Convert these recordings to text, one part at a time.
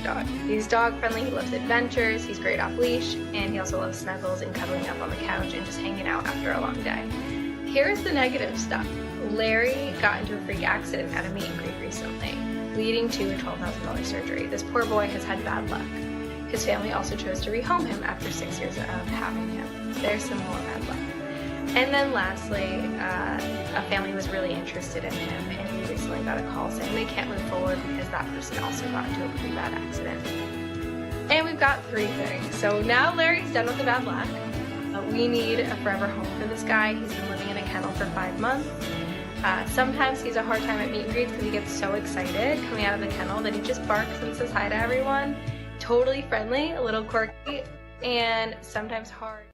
perfect dog. He's dog friendly, he loves adventures, he's great off leash, and he also loves snuggles and cuddling up on the couch and just hanging out after a long day. Here's the negative stuff. Larry got into a freak accident at a meet and greet recently, leading to a $12,000 surgery. This poor boy has had bad luck. His family also chose to rehome him after 6 years of having him. There's some more bad luck. And then lastly, a family was really interested in him, and we recently got a call saying they can't move forward because that person also got into a pretty bad accident. And we've got 3 things. So now Larry's done with the bad luck. We need a forever home for this guy. He's been living in a kennel for 5 months. Sometimes he's a hard time at meet and greets because he gets so excited coming out of the kennel that he just barks and says hi to everyone. Totally friendly, a little quirky, and sometimes hard.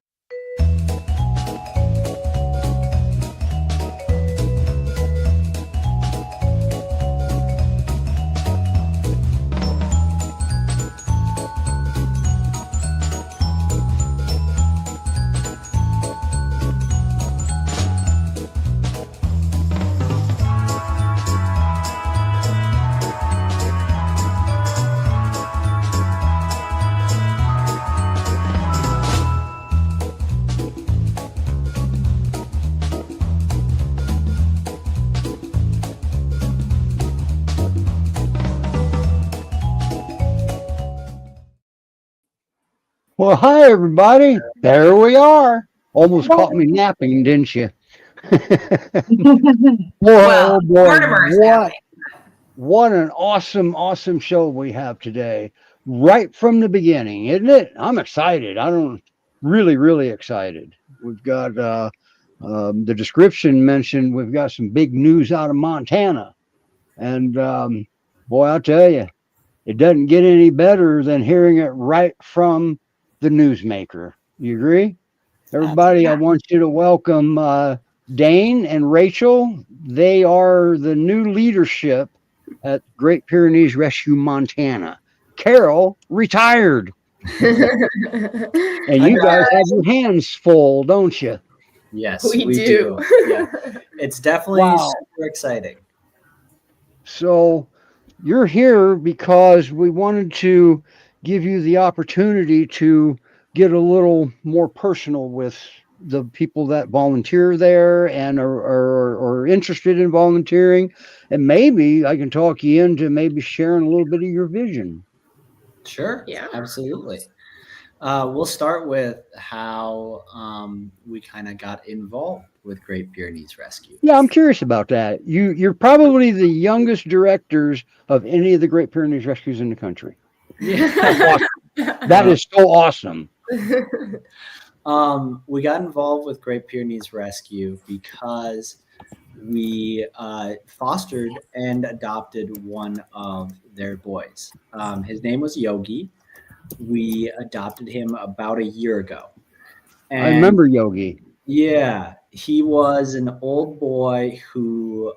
Well, hi, everybody. There we are. Almost caught me napping, didn't you? Well, Mortimer's what an awesome show we have today. Right from the beginning, isn't it? I'm excited. I'm really excited. We've got the description mentioned we've got some big news out of Montana. And boy, I'll tell you, it doesn't get any better than hearing it right from the newsmaker. You agree? Everybody, I want you to welcome Dane and Rachel. They are the new leadership at Great Pyrenees Rescue Montana. Carol retired. And you guys have your hands full, don't you? Yes, we do. Yeah. It's definitely super exciting. So you're here because we wanted to give you the opportunity to get a little more personal with the people that volunteer there and are interested in volunteering. And maybe I can talk you into maybe sharing a little bit of your vision. Sure. Yeah, absolutely. We'll start with how we kind of got involved with Great Pyrenees Rescue. Yeah, I'm curious about that. You're probably the youngest directors of any of the Great Pyrenees Rescues in the country. Yeah. That is so awesome. We got involved with Great Pyrenees Rescue because we fostered and adopted one of their boys. His name was Yogi. We adopted him about a year ago. And I remember Yogi. Yeah, he was an old boy who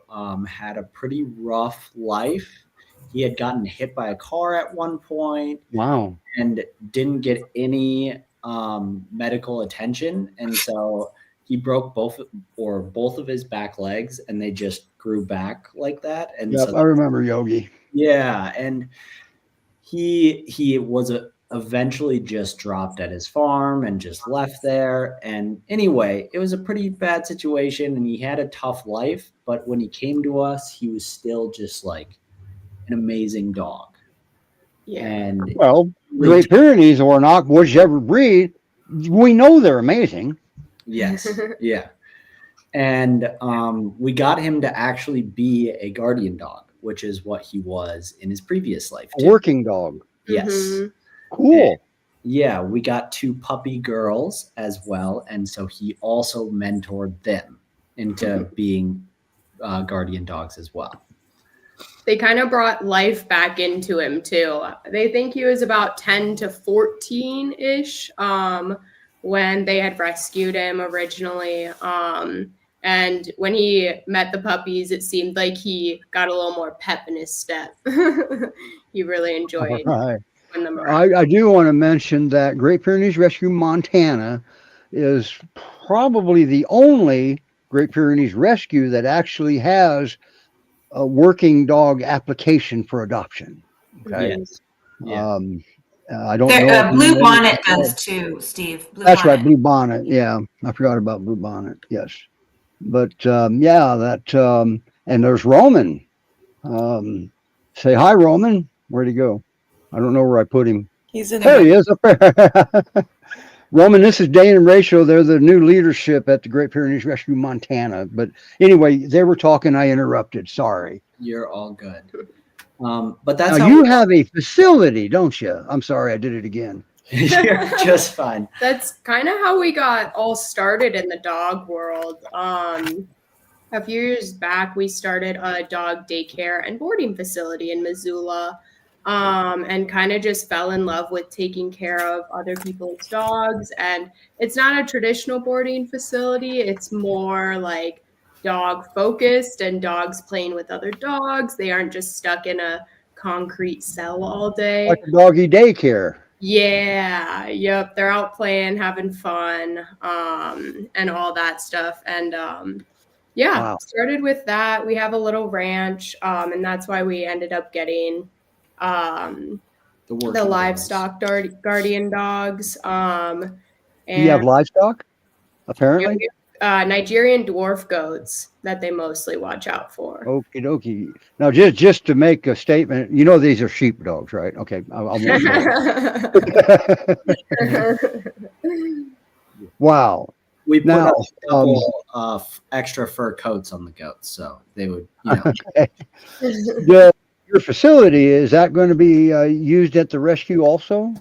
had a pretty rough life. He had gotten hit by a car at one point. Wow. And didn't get any medical attention. And so he broke both of his back legs, and they just grew back like that. And yep, so I remember Yogi. Yeah. And he was eventually just dropped at his farm and just left there. And anyway, it was a pretty bad situation, and he had a tough life. But when he came to us, he was still just like an amazing dog. Yeah. And well, Great Pyrenees or not, whichever breed, we know they're amazing. Yes. Yeah. And we got him to actually be a guardian dog, which is what he was in his previous life. A working dog. Yes. Mm-hmm. Cool. And yeah, we got 2 puppy girls as well. And so he also mentored them into being guardian dogs as well. They kind of brought life back into him too. They think he was about 10 to 14-ish when they had rescued him originally. And when he met the puppies, it seemed like he got a little more pep in his step. He really enjoyed when them around. I do want to mention that Great Pyrenees Rescue Montana is probably the only Great Pyrenees Rescue that actually has a working dog application for adoption. Okay. Yes. Yeah. I don't know. if Blue anybody- Bonnet does too, Steve. Blue That's right, Bonnet. Blue Bonnet. Yeah, I forgot about Blue Bonnet. Yes, but yeah, that and there's Roman. Say hi, Roman. Where'd he go? I don't know where I put him. He's in There he there. is up there. Roman, this is Dane and Rachel. They're the new leadership at the Great Pyrenees Rescue Montana. But anyway, they were talking. I interrupted. Sorry. You're all good. But that's Now how you have a facility, don't you? I'm sorry, I did it again. you're just fine. That's kind of how we got all started in the dog world. A few years back, we started a dog daycare and boarding facility in Missoula, and kind of just fell in love with taking care of other people's dogs. And it's not a traditional boarding facility. It's more like dog focused and dogs playing with other dogs. They aren't just stuck in a concrete cell all day. Like a doggy daycare. Yeah, yep. They're out playing, having fun, and all that stuff. And yeah, Wow. started with that. We have a little ranch, and that's why we ended up getting the working livestock guardian dogs. And Do you have livestock? Apparently. Nigerian dwarf goats that they mostly watch out for. Okie dokie. Now, just to make a statement, you know these are sheep dogs, right? Okay, I won't know. Wow. We put Now, a couple of extra fur coats on the goats, so they would, Your facility, is that going to be used at the rescue also?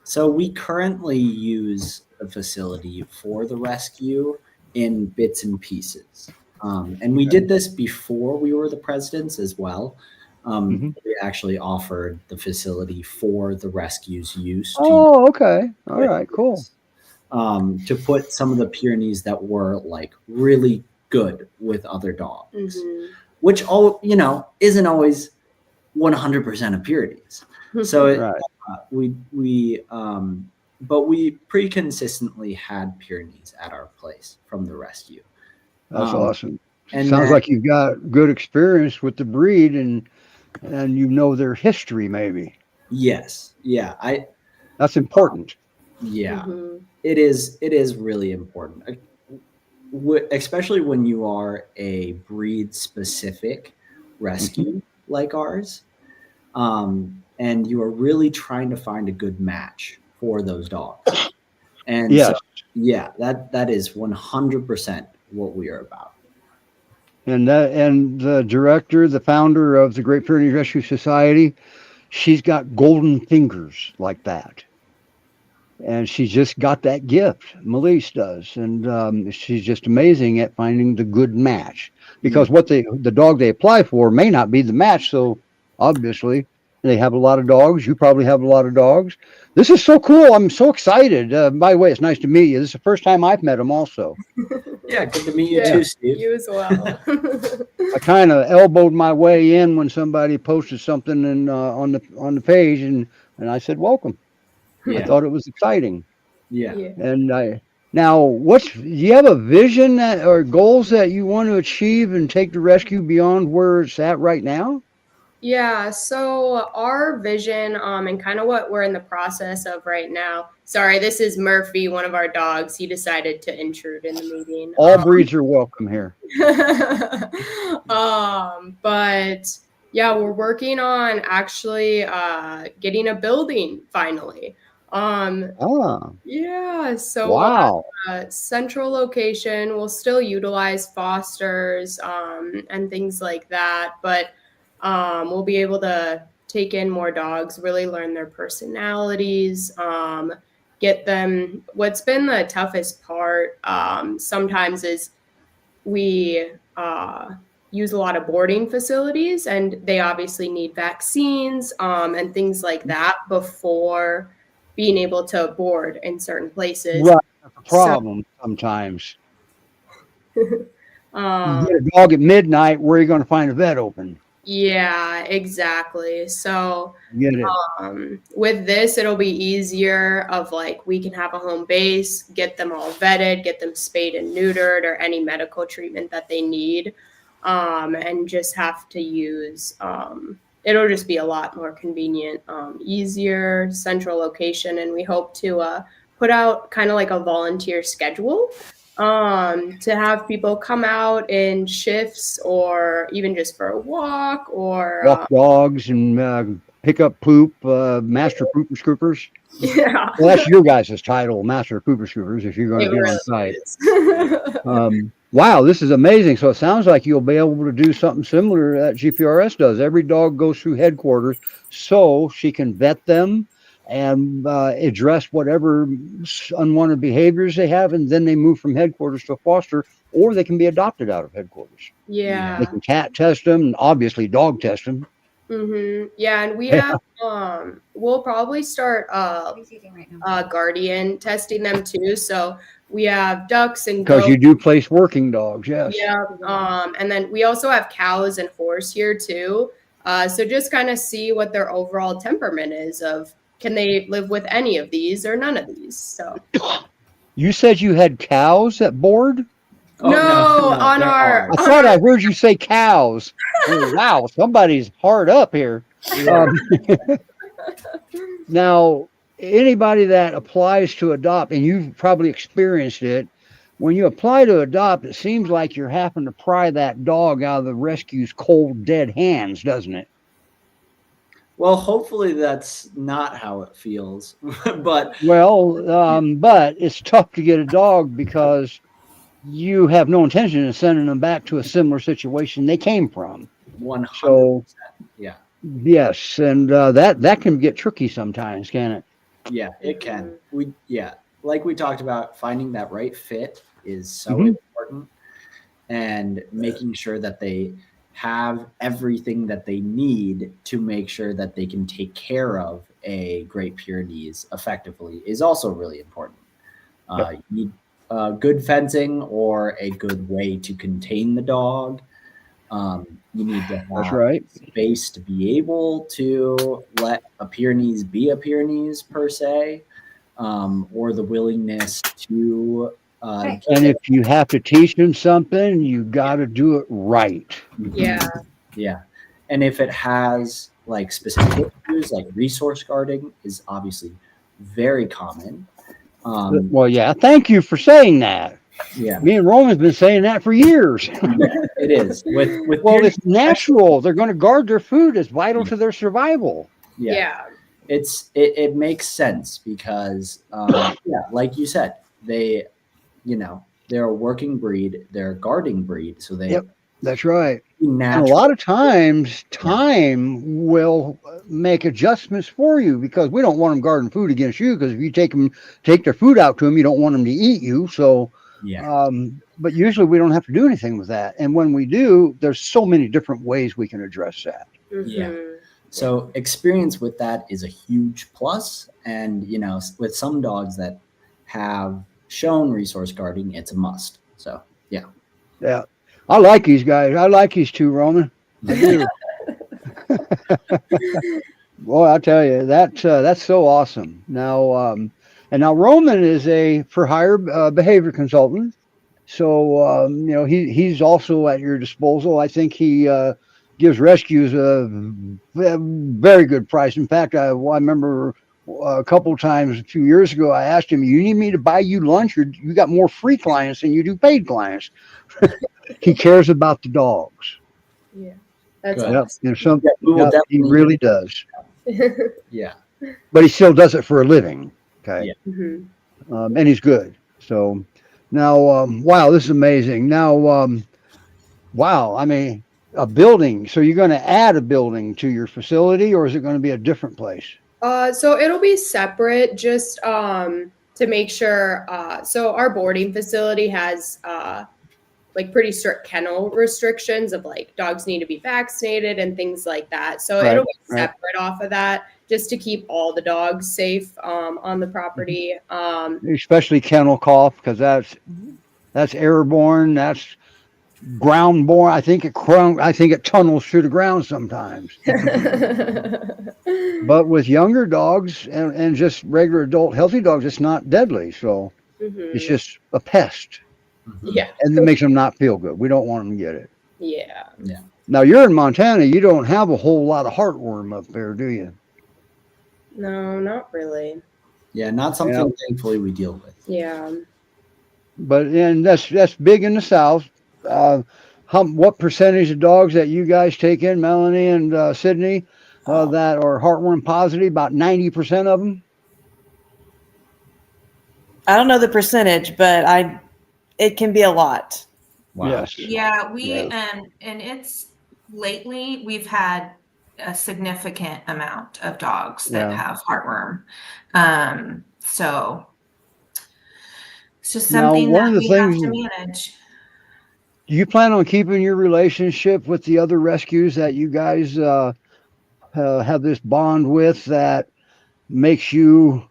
So we currently use the facility for the rescue in bits and pieces. And we did this before we were the presidents as well. We actually offered the facility for the rescue's use. Oh, okay. All right, cool. To put some of the Pyrenees that were like really good with other dogs, which isn't always 100% of Pyrenees. So but we pretty consistently had Pyrenees at our place from the rescue. That's awesome. And sounds like you've got good experience with the breed and you know their history, maybe. Yes. Yeah. That's important. Yeah. It is really important, especially when you are a breed specific rescue like ours, and you are really trying to find a good match for those dogs. And yes. That is 100% what we are about. And the director, the founder of the Great Pyrenees Rescue Society, she's got golden fingers like that. And she's just got that gift. Melise does. And she's just amazing at finding the good match. Because what the dog they apply for may not be the match. So obviously they have a lot of dogs. You probably have a lot of dogs. This is so cool. I'm so excited. By the way, it's nice to meet you. This is the first time I've met him also. Yeah, good to meet you too, Steve. You as well. I kind of elbowed my way in when somebody posted something on the page, and I said, welcome. I thought it was exciting. Yeah. And do you have a vision or goals that you want to achieve and take the rescue beyond where it's at right now? Yeah, so our vision and kind of what we're in the process of right now. Sorry, this is Murphy, one of our dogs. He decided to intrude in the meeting. All breeds are welcome here. But yeah, we're working on actually getting a building finally. Yeah, so wow. Central location. We'll still utilize fosters and things like that, but we'll be able to take in more dogs, really learn their personalities, get them. What's been the toughest part sometimes is we use a lot of boarding facilities, and they obviously need vaccines and things like that before being able to board in certain places. Right, that's a problem sometimes. You get a dog at midnight, where are you going to find a vet open? Yeah, exactly. So Get it. with this, it'll be easier of like, we can have a home base, get them all vetted, get them spayed and neutered or any medical treatment that they need, and just have to use it'll just be a lot more convenient, easier, central location. And we hope to put out kind of like a volunteer schedule to have people come out in shifts or even just for a walk or Walk dogs and pick up poop, master pooper scoopers. yeah. Well, that's your guys' title, master pooper scoopers, if you're going It to be really on site. is. Wow, this is amazing. So it sounds like you'll be able to do something similar that GPRS does. Every dog goes through headquarters so she can vet them and address whatever unwanted behaviors they have, and then they move from headquarters to a foster, or they can be adopted out of headquarters. Yeah. They can cat test them and obviously dog test them. Yeah, and we Yeah. have we'll probably start guardian testing them too. So we have ducks and Because goats. you do place working dogs, yes. Yeah. And then we also have cows and horse here too. So just kind of see what their overall temperament is of can they live with any of these or none of these. So You said you had cows at board? No, on there our- are. I thought I heard you say cows. Oh, wow, somebody's hard up here. Now, anybody that applies to adopt, and you've probably experienced it, when you apply to adopt, it seems like you're having to pry that dog out of the rescue's cold, dead hands, doesn't it? Well, hopefully that's not how it feels, but Well, but it's tough to get a dog because you have no intention of sending them back to a similar situation they came from. 100%. So, Yeah. yes, and that can get tricky sometimes, can it? Yeah, it can. Like we talked about, finding that right fit is so Mhm. important, and making sure that they have everything that they need to make sure that they can take care of a Great Pyrenees effectively is also really important. You need good fencing or a good way to contain the dog. You need to That's have right. space to be able to let a Pyrenees be a Pyrenees per se, or the willingness to. And if you have to teach them something, you got to do it right. Yeah. Yeah. And if it has like specific issues, like resource guarding is obviously very common. Well, yeah, thank you for saying that. Yeah, Me and Roman's been saying that for years. it is. With Well, Pyrenees, it's natural. They're going to guard their food. It's vital to their survival. Yeah. it makes sense because like you said, they're a working breed, they're a guarding breed, so they Yep. That's right. And a naturally. lot of times, time will make adjustments for you because we don't want them guarding food against you. Because if you take their food out to them, you don't want them to eat you. So, Yeah, but usually we don't have to do anything with that. And when we do, there's so many different ways we can address that. Yeah. So experience with that is a huge plus. And with some dogs that have shown resource guarding, it's a must. So Yeah. I like these guys. I like these two, Roman. I do. Boy, I tell you, that's so awesome. Now, and now Roman is a for hire behavior consultant. So, he's also at your disposal. I think he gives rescues a very good price. In fact, I remember a couple of times a few years ago, I asked him, "You need me to buy you lunch, or you got more free clients than you do paid clients?" He cares about the dogs. Yeah. That's Good. Yep. awesome. we will He definitely really does. Yeah. But he still does it for a living. Okay. Yeah. Mhm. And he's good. So now, wow, this is amazing. Now, wow, I mean, a building. So you're going to add a building to your facility, or is it going to be a different place? So it'll be separate just to make sure. So our boarding facility has like pretty strict kennel restrictions of like dogs need to be vaccinated and things like that. So Right, it'll be right. separate off of that just to keep all the dogs safe on the property. Especially kennel cough, because that's airborne. That's ground borne. I think it tunnels through the ground sometimes. But with younger dogs and just regular adult healthy dogs, it's not deadly. So it's just a pest. Yeah. And it makes them not feel good. We don't want them to get it. Yeah. Now you're in Montana. You don't have a whole lot of heartworm up there, do you? No, not really. Yeah, not something thankfully we deal with. Yeah. But and that's big in the South. What percentage of dogs that you guys take in, Melanie and Sydney, that are heartworm positive? About 90% of them. I don't know the percentage, but it can be a lot. Wow. Yes. Yeah, we Yeah. and it's lately we've had a significant amount of dogs that Yeah. have heartworm. So it's just Now, something one that of the we have things- to manage. Do you plan on keeping your relationship with the other rescues that you guys have this bond with that makes you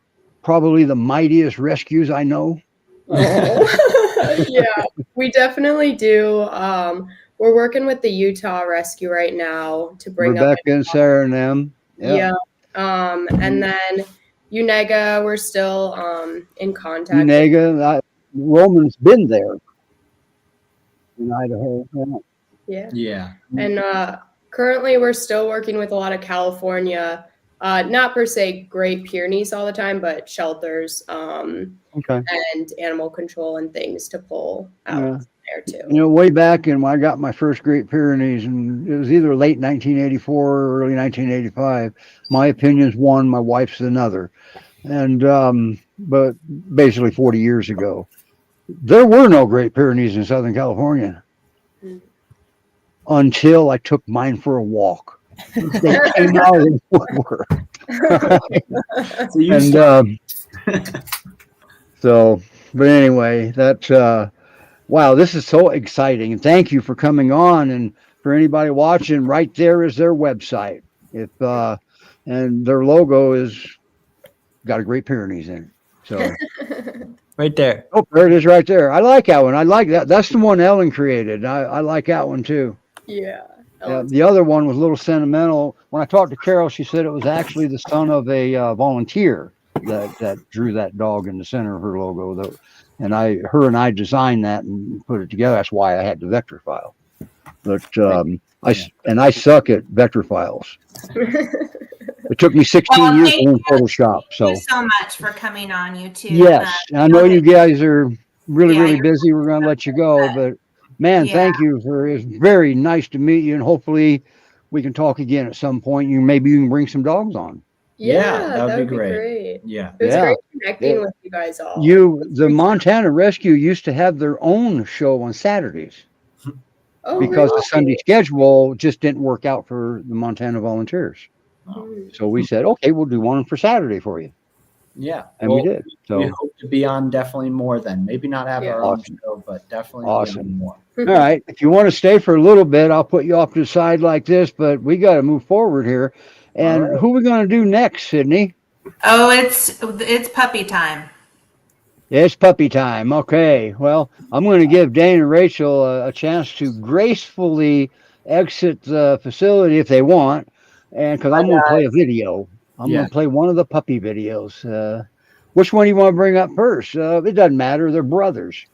probably the mightiest rescues I know? Yeah, we definitely do. We're working with the Utah Rescue right now to bring Rebecca and Sarah and them. Yeah. And then Unega, we're still in contact. Unega, Roman's been there in Idaho. Yeah. Yeah. And currently we're still working with a lot of California, not per se Great Pyrenees all the time, but shelters Okay. and animal control and things to pull out Yeah. there too. You know, way back when I got my first Great Pyrenees, and it was either late 1984 or early 1985. My opinion's one, my wife's another. And, but basically 40 years ago, there were no Great Pyrenees in Southern California until I took mine for a walk. They came out of the woodwork. So you And so, but anyway, that wow, this is so exciting, and thank you for coming on. And for anybody watching, right there is their website. If and their logo is got a Great Pyrenees in it. So Right there. oh, there it is, right there. I like that one. I like that. That's the one Ellen created. I like that one too. Yeah. The other one was a little sentimental. When I talked to Carol, she said it was actually the son of a volunteer that drew that dog in the center of her logo. Though, and her and I designed that and put it together. That's why I had the vector file. But I suck at vector files. It took me 16 Well, years to thank learn you. Photoshop. Thank So you so much for coming on, you two. yes, I know you guys are really Yeah, really you're- busy. We're gonna let you go, but man, Yeah. thank you it's very nice to meet you, and hopefully we can talk again at some point. Maybe you can bring some dogs on. Yeah, that would that'd be great. Yeah. It was Yeah. great connecting Yeah. with you guys all. The Montana Rescue used to have their own show on Saturdays Oh, because the really? Sunday schedule just didn't work out for the Montana Volunteers. Mm. So we said, okay, we'll do one for Saturday for you, Yeah. and Well, we did. So we hope to be on definitely more then. Maybe not have Yeah. our own Awesome. show, but definitely be Awesome. on more. all right, if you want to stay for a little bit, I'll put you off to the side like this, but we got to move forward here. And All right. who are we going to do next, Sydney? Oh, it's puppy time. It's puppy time. Okay. Well, I'm going to give Dane and Rachel a chance to gracefully exit the facility if they want. And because I'm going to play a video, I'm Yeah. going to play one of the puppy videos. Which one do you want to bring up first? It doesn't matter. They're brothers.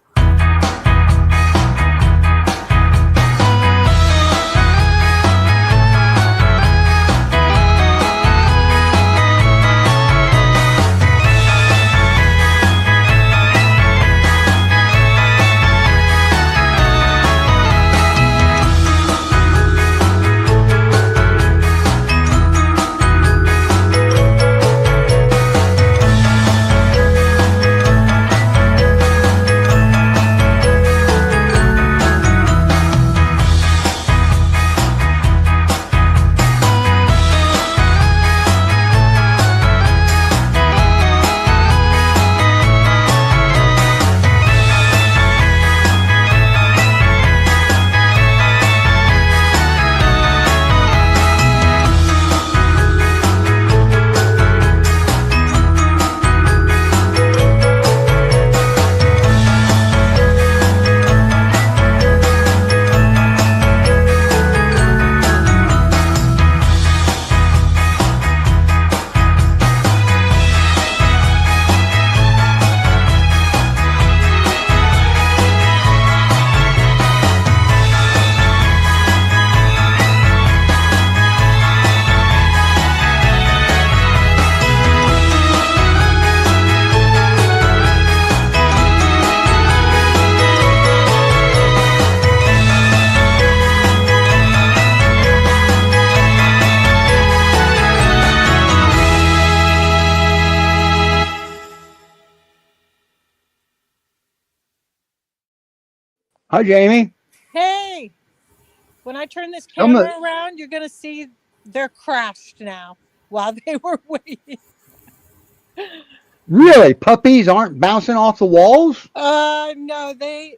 Hi, Jamie. Hey, when I turn this I'm camera around, you're gonna see they're crashed now while they were waiting. Really, puppies aren't bouncing off the walls? No, they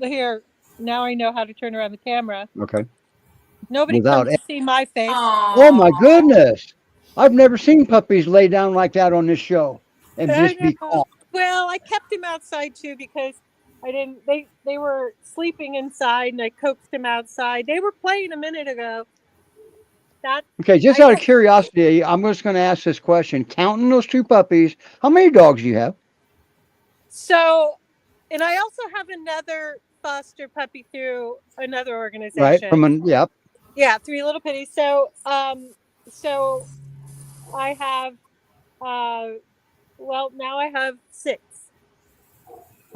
here. Now I know how to turn around the camera. Okay. Nobody Without comes to see my face. Oh my goodness. I've never seen puppies lay down like that on this show and I just be know. calm. Well, I kept him outside too because I didn't. They were sleeping inside, and I coaxed them outside. They were playing a minute ago. That Okay, just I out of let- curiosity, I'm just going to ask this question. Counting those 2 puppies, how many dogs do you have? So, and I also have another foster puppy through another organization. Right? Yep. Yeah, 3 little pitties. So, so I have, well, now I have 6.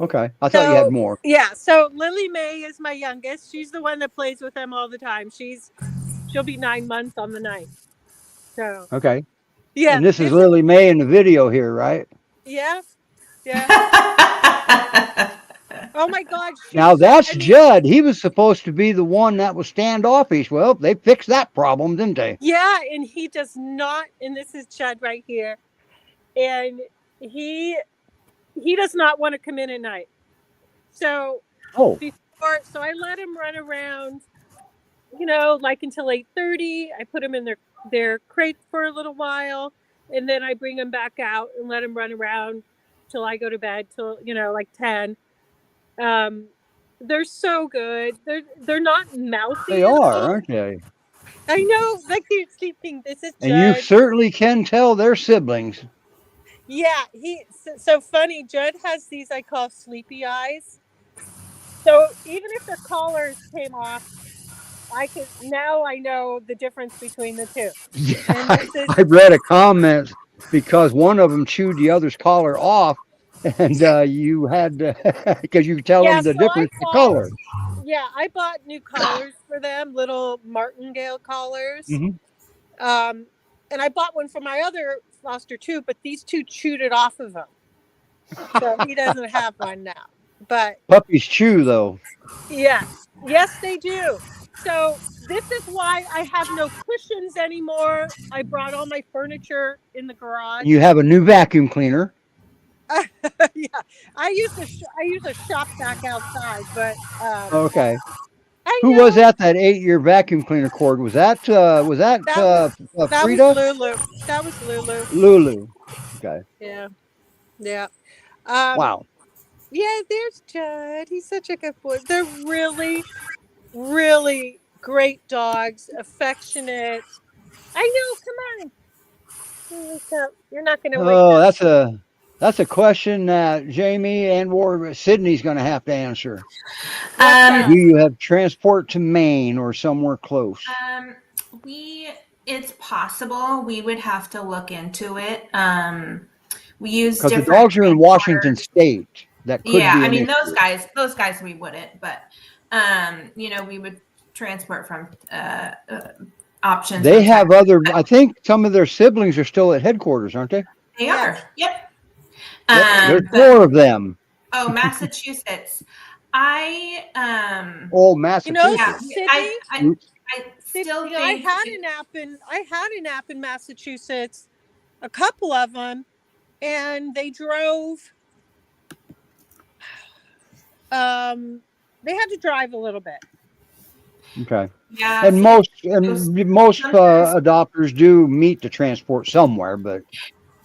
Okay. I thought you had more. Yeah. So Lily Mae is my youngest. She's the one that plays with them all the time. She'll be 9 months on the 9th. So Okay. yeah. And this is Lily Mae in the video here, right? Yeah. Yeah. Oh my God. Now that's Judd. He was supposed to be the one that was standoffish. Well, they fixed that problem, didn't they? Yeah, and he does not, and this is Judd right here, and he does not want to come in at night. So Oh, so I let him run around, like until 8:30. I put him in their crate for a little while, and then I bring him back out and let him run around till I go to bed till like 10. They're so good. They're not mouthy. they at all. are, aren't they? I know, like you're sleeping. This is And you Judd. certainly can tell they're siblings. Yeah, so funny. Judd has these I call sleepy eyes. So even if the collars came off, I know the difference between the two. Yeah, And this is I read a comment because one of them chewed the other's collar off, and you had because you could tell Yeah, them the so I difference in bought- color. yeah. I bought new collars for them, little martingale collars. Mhm. And I bought one for my other foster too, but these two chewed it off of him, so he doesn't have one now. But Puppies chew, though. yes, they do. So this is why I have no cushions anymore. I brought all my furniture in the garage. You have a new vacuum cleaner. Yeah, I use a shop vac outside, but Okay. I Who know was that 8-year vacuum cleaner cord? Was that that was Frida? Lulu. That was Lulu. Lulu. Okay. Yeah, yeah. Wow. Yeah, there's Judd. He's such a good boy. They're really, really great dogs. Affectionate. I know. Come on. Wake up. You're not going to wake Oh, up. that's a question that Jamie and Sydney's going to have to answer. Do you have transport to Maine or somewhere close? It's possible. We would have to look into it. We use Because the different dogs are in Washington State. That could Yeah, be I an mean issue. those guys we wouldn't, but we would transport from options. They from have Texas. I think some of their siblings are still at headquarters, aren't they? They are. Yep. There's But- 4 of them. Oh, Massachusetts. I Oh, Massachusetts. yeah, Sydney? I still think I had an app in Massachusetts, a couple of them, and they drove. They had to drive a little bit. Okay. yeah. And see, most sometimes- adopters do meet the transport somewhere, but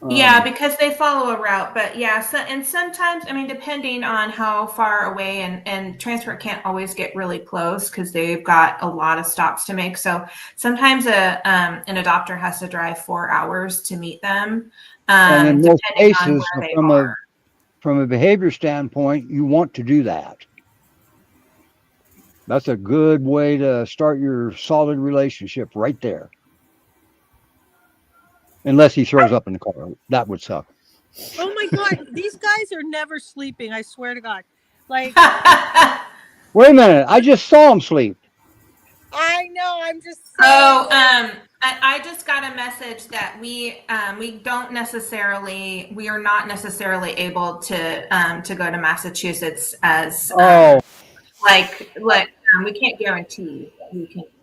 Yeah, because they follow a route, but yeah, and sometimes, I mean, depending on how far away and transport can't always get really close because they've got a lot of stops to make. So sometimes an adopter has to drive 4 hours to meet them. and in most depending on cases, where they from are. a behavior standpoint, you want to do that. That's a good way to start your solid relationship right there. Unless he throws up in the car, that would suck. Oh my God, these guys are never sleeping. I swear to God. Like, Wait a minute, I just saw him sleep. I know. I'm just. So, I just got a message that we are not necessarily able to go to Massachusetts as Oh, like we can't guarantee that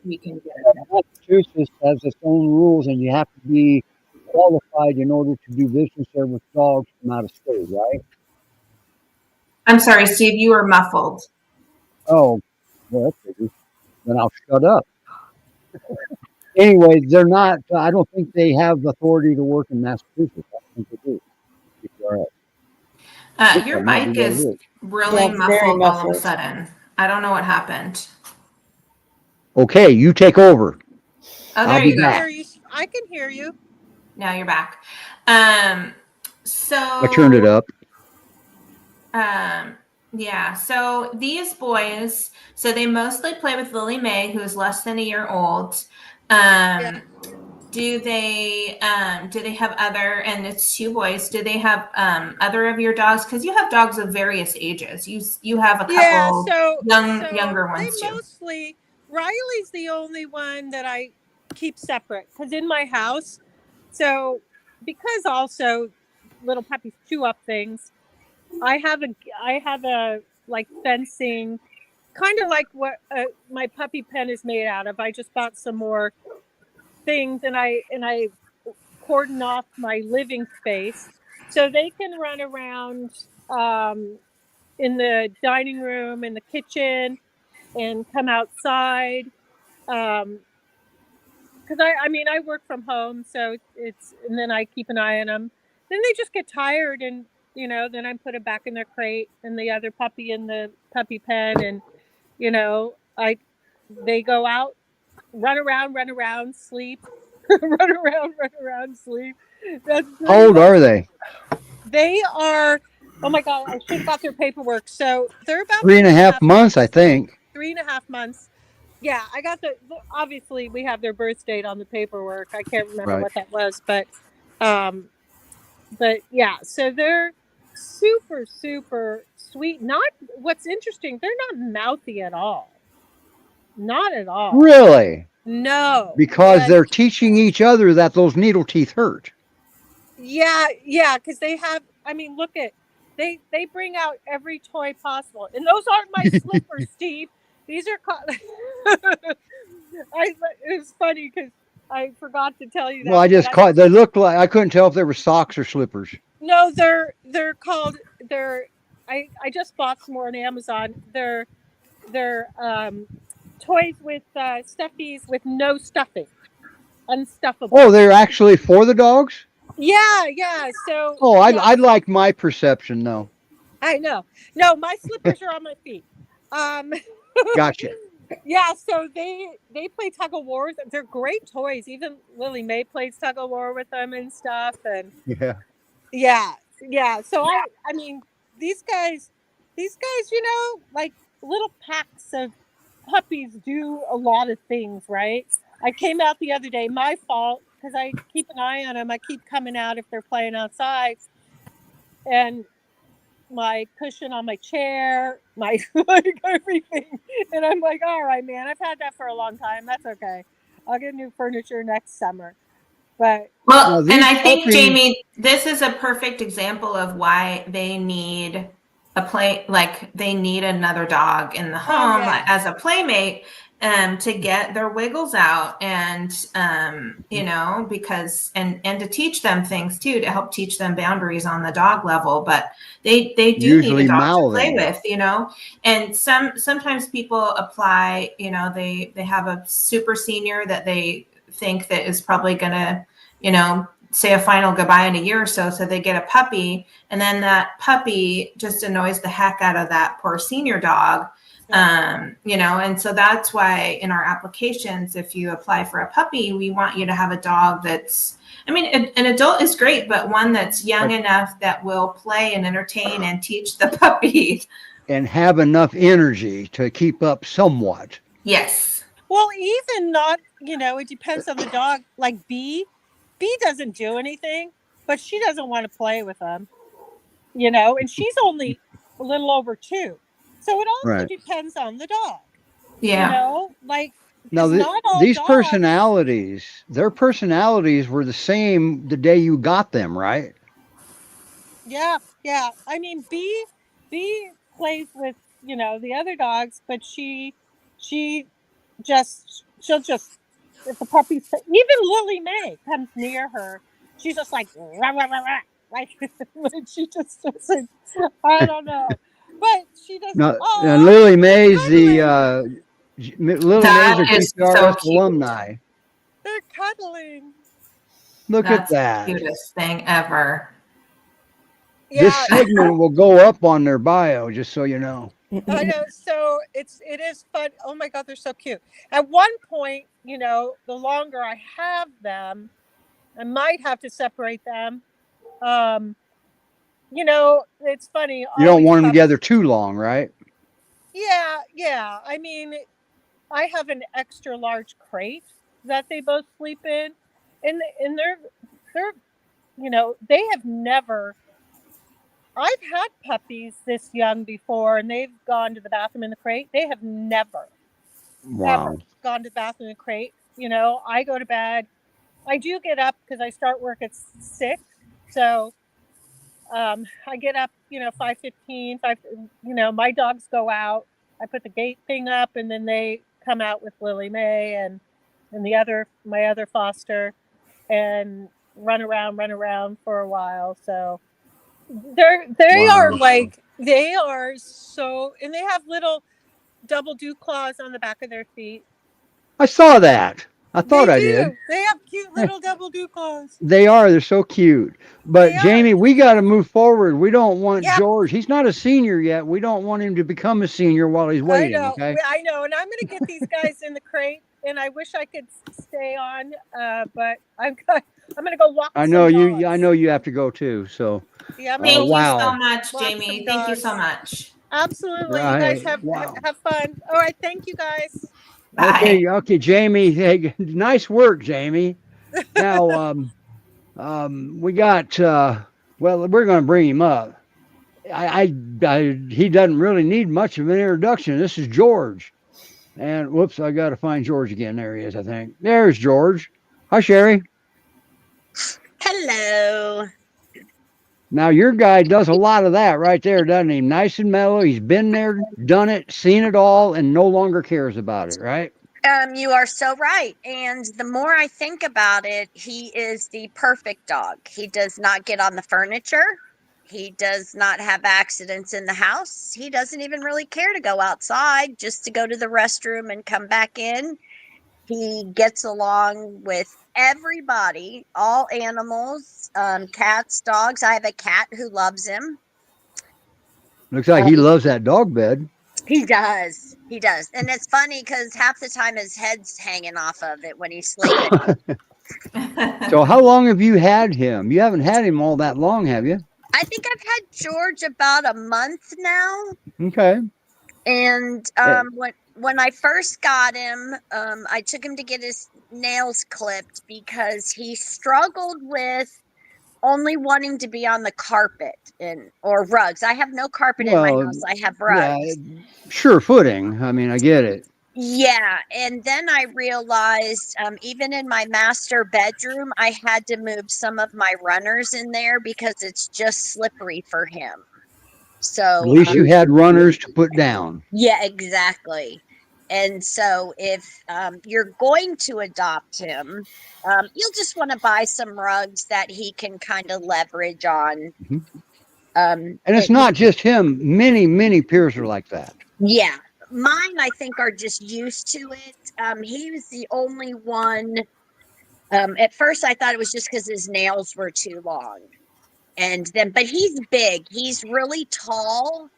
we can get it. Massachusetts has its own rules, and you have to be qualified in order to do business there with dogs from out of state, right? I'm sorry, Steve, you were muffled. Oh, well, that's figures. Then I'll shut up. Anyway, they're not. I don't think they have authority to work in Massachusetts. I think they do. Your That might mic be what it is is. really Yeah, very muffled all of a muffled. sudden. I don't know what happened. Okay, you take over. Oh, I'll there be you go. back. Hear you. I can hear you. Now you're back. So I turned it up. Yeah. So these boys, so they mostly play with Lily Mae, who is less than a year old. Yeah. Do they have other, and it's two boys, do they have other of your dogs? Because you have dogs of various ages. You have a couple Yeah. So younger ones they too. mostly Riley's the only one that I keep separate because in my house. So because also little puppies chew up things. I have a like fencing, kind of like what my puppy pen is made out of. I just bought some more things and I cordon off my living space so they can run around in the dining room, in the kitchen, and come outside. Because I work from home, so it's and then I keep an eye on them. Then they just get tired, and then I put them back in their crate and the other puppy in the puppy pen, and they go out, run around, sleep, run around, sleep. That's How old are they? They are. Oh my God! I should have got their paperwork. So they're about 3.5 months, I think. 3.5 months. Yeah, I got obviously we have their birth date on the paperwork. I can't remember Right. what that was, but yeah, so they're super, super sweet. What's interesting, they're not mouthy at all. Not at all. Really? No. Because And- they're teaching each other that those needle teeth hurt. Yeah, because they have. Look at they bring out every toy possible, and those aren't my slippers, Steve. These are. It was funny because I forgot to tell you that. Well, I just but caught. They looked like I couldn't tell if they were socks or slippers. No, they're called. I just bought some more on Amazon. They're toys with stuffies with no stuffing, unstuffable. Oh, they're actually for the dogs? Yeah. So. Oh, yeah. I like my perception though. I know. No, my slippers are on my feet. Gotcha. Yeah, so they play tug of wars. They're great toys. Even Lily Mae plays tug of war with them and stuff. And Yeah. yeah. So these guys, like little packs of puppies do a lot of things, right? I came out the other day, my fault, because I keep an eye on them. I keep coming out if they're playing outside, and my cushion on my chair, my like everything, and I'm like, all right, man, I've had that for a long time. That's okay. I'll get new furniture next summer. But Well, Now, and I these think, puppies- Jamie, this is a perfect example of why they need they need another dog in the home yeah. as a playmate, to get their wiggles out and because and to teach them things too, to help teach them boundaries on the dog level. But they do Usually need a dog to play mouthing. with, and sometimes people apply, they have a super senior that they think that is probably gonna, say a final goodbye in a year or so they get a puppy, and then that puppy just annoys the heck out of that poor senior dog. And so that's why in our applications, if you apply for a puppy, we want you to have a dog that's, an adult is great, but one that's young enough that will play and entertain and teach the puppy. And have enough energy to keep up somewhat. Yes. well, even not, it depends on the dog. Like B doesn't do anything, but she doesn't want to play with them, and she's only a little over 2. So it also Right. depends on the dog. Yeah. Now, not all these dogs- their personalities were the same the day you got them, right? Yeah. B plays with the other dogs, but she'll just if the puppies, even Lily Mae comes near her, she's just like rah, rah, rah, rah. Like she just doesn't, I don't know, but she doesn't. No, Oh, and Lily Mae's cuddling. Lily That Mae's a is so GPRS cute. alumni. They're cuddling. Look That's at that. the cutest thing ever. This Yeah, segment will go up on their bio, just so you know. I know. So it is fun. Oh my God, they're so cute. At one point, the longer I have them, I might have to separate them. It's funny. You all don't these want them puppies- together too long, right? Yeah. I mean, I have an extra large crate that they both sleep in, and they're they have never. I've had puppies this young before, and they've gone to the bathroom in the crate. They have never Wow. ever gone to the bathroom in the crate. I go to bed. I do get up because I start work at 6, so I get up 5:15. My dogs go out. I put the gate thing up, and then they come out with Lily Mae and my other foster, and run around for a while. So they Wow. are like, they are so, and they have little double dew claws on the back of their feet. I saw that. I thought They I do. did. They have cute little double dew claws. They are. They're so cute. But They are. Jamie, we got to move forward. We don't want Yep. George. He's not a senior yet. We don't want him to become a senior while he's waiting. Okay. I know, and I'm going to get these guys in the crate, and I wish I could stay on, but I'm going to go walk. I some know you. dogs. I know you have to go too. So Yeah, I'm Thank gonna you wow. so much, Lots Jamie. of Thank you dogs. so much. Absolutely. Right. You guys have Wow. fun. All right, thank you guys. Bye. Okay, Jamie. Hey, nice work, Jamie. Now, we got. Well, we're going to bring him up. He doesn't really need much of an introduction. This is George, and whoops, I got to find George again. There he is. I think there's George. Hi, Sherry. Hello. Now your guy does a lot of that right there, doesn't he? Nice and mellow. He's been there, done it, seen it all, and no longer cares about it, right? You are so right. And the more I think about it, he is the perfect dog. He does not get on the furniture. He does not have accidents in the house. He doesn't even really care to go outside, just to go to the restroom and come back in. He gets along with everybody, all animals, cats, dogs. I have a cat who loves him. Looks like he loves that dog bed. He does. He does. And it's funny because half the time his head's hanging off of it when he's sleeping. So how long have you had him? You haven't had him all that long, have you? I think I've had George about a month now. Okay. And when I first got him, I took him to get his nails clipped because he struggled with only wanting to be on the carpet or rugs. I have no carpet in my house. I have rugs. Yeah, sure footing. I mean, I get it. Yeah, and then I realized even in my master bedroom, I had to move some of my runners in there because it's just slippery for him. So At least you had runners to put down. yeah, exactly. And so if you're going to adopt him, you'll just want to buy some rugs that he can kind of leverage on. Mhm. And it's not just him. Many peers are like that. Yeah. Mine, I think, are just used to it. He was the only one. At first, I thought it was just because his nails were too long. But he's big. He's really tall.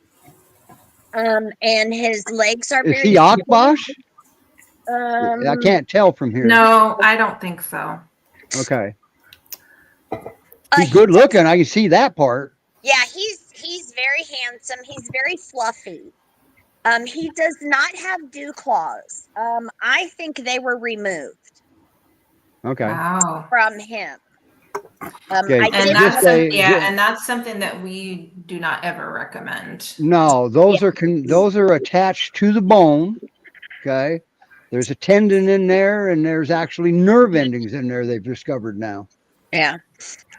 And his legs are Is very he Akbash? Um, I can't tell from here. No, I don't think so. Okay. He's good looking. I can see that part. Yeah, he's very handsome. He's very fluffy. He does not have dew claws. I think they were removed Okay. Wow. from him. Okay, I And did just say- that's something that we do not ever recommend. No, those are attached to the bone. Okay. There's a tendon in there, and there's actually nerve endings in there. They've discovered now. Yeah.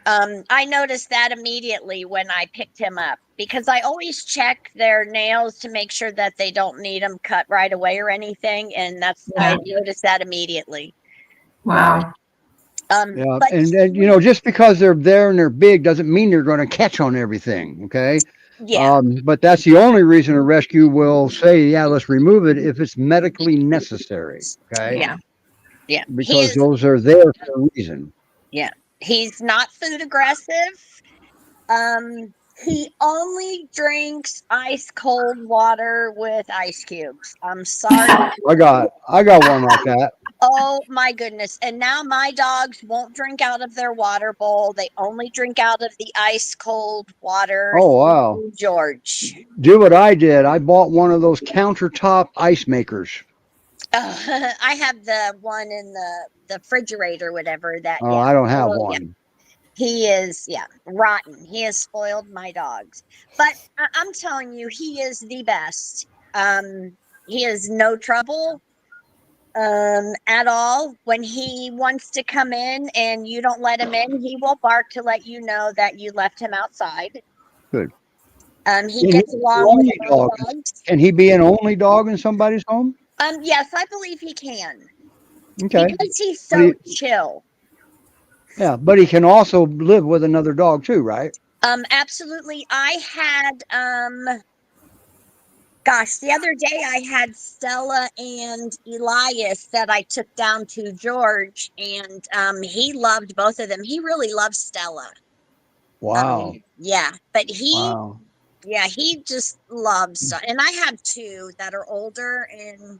I noticed that immediately when I picked him up because I always check their nails to make sure that they don't need them cut right away or anything. And I noticed that immediately. Wow. Yeah, But and you know, just because they're there and they're big doesn't mean they're going to catch on everything. Okay. yeah, But that's the only reason a rescue will say, yeah, let's remove it if it's medically necessary. Okay. yeah, yeah. Because those are there for a reason. He's not food aggressive. He only drinks ice cold water with ice cubes. I'm sorry. I got one like that. Oh my goodness. And now my dogs won't drink out of their water bowl. They only drink out of the ice cold water. Oh, wow. George. Do what I did. I bought one of those countertop ice makers. I have the one in the refrigerator, whatever that. Oh, I don't have yeah. one. He is, rotten. He has spoiled my dogs. But I'm telling you, he is the best. He is no trouble at all. When he wants to come in and you don't let him in, he will bark to let you know that you left him outside. Good. He gets along with all dogs. Can he be an only dog in somebody's home? Yes, I believe he can. Okay. Because he's so chill. Yeah, but he can also live with another dog too, right? Absolutely. I had the other day I had Stella and Elias that I took down to George, and he loved both of them. He really loves Stella. Wow. But he just loves, and I have two that are older, and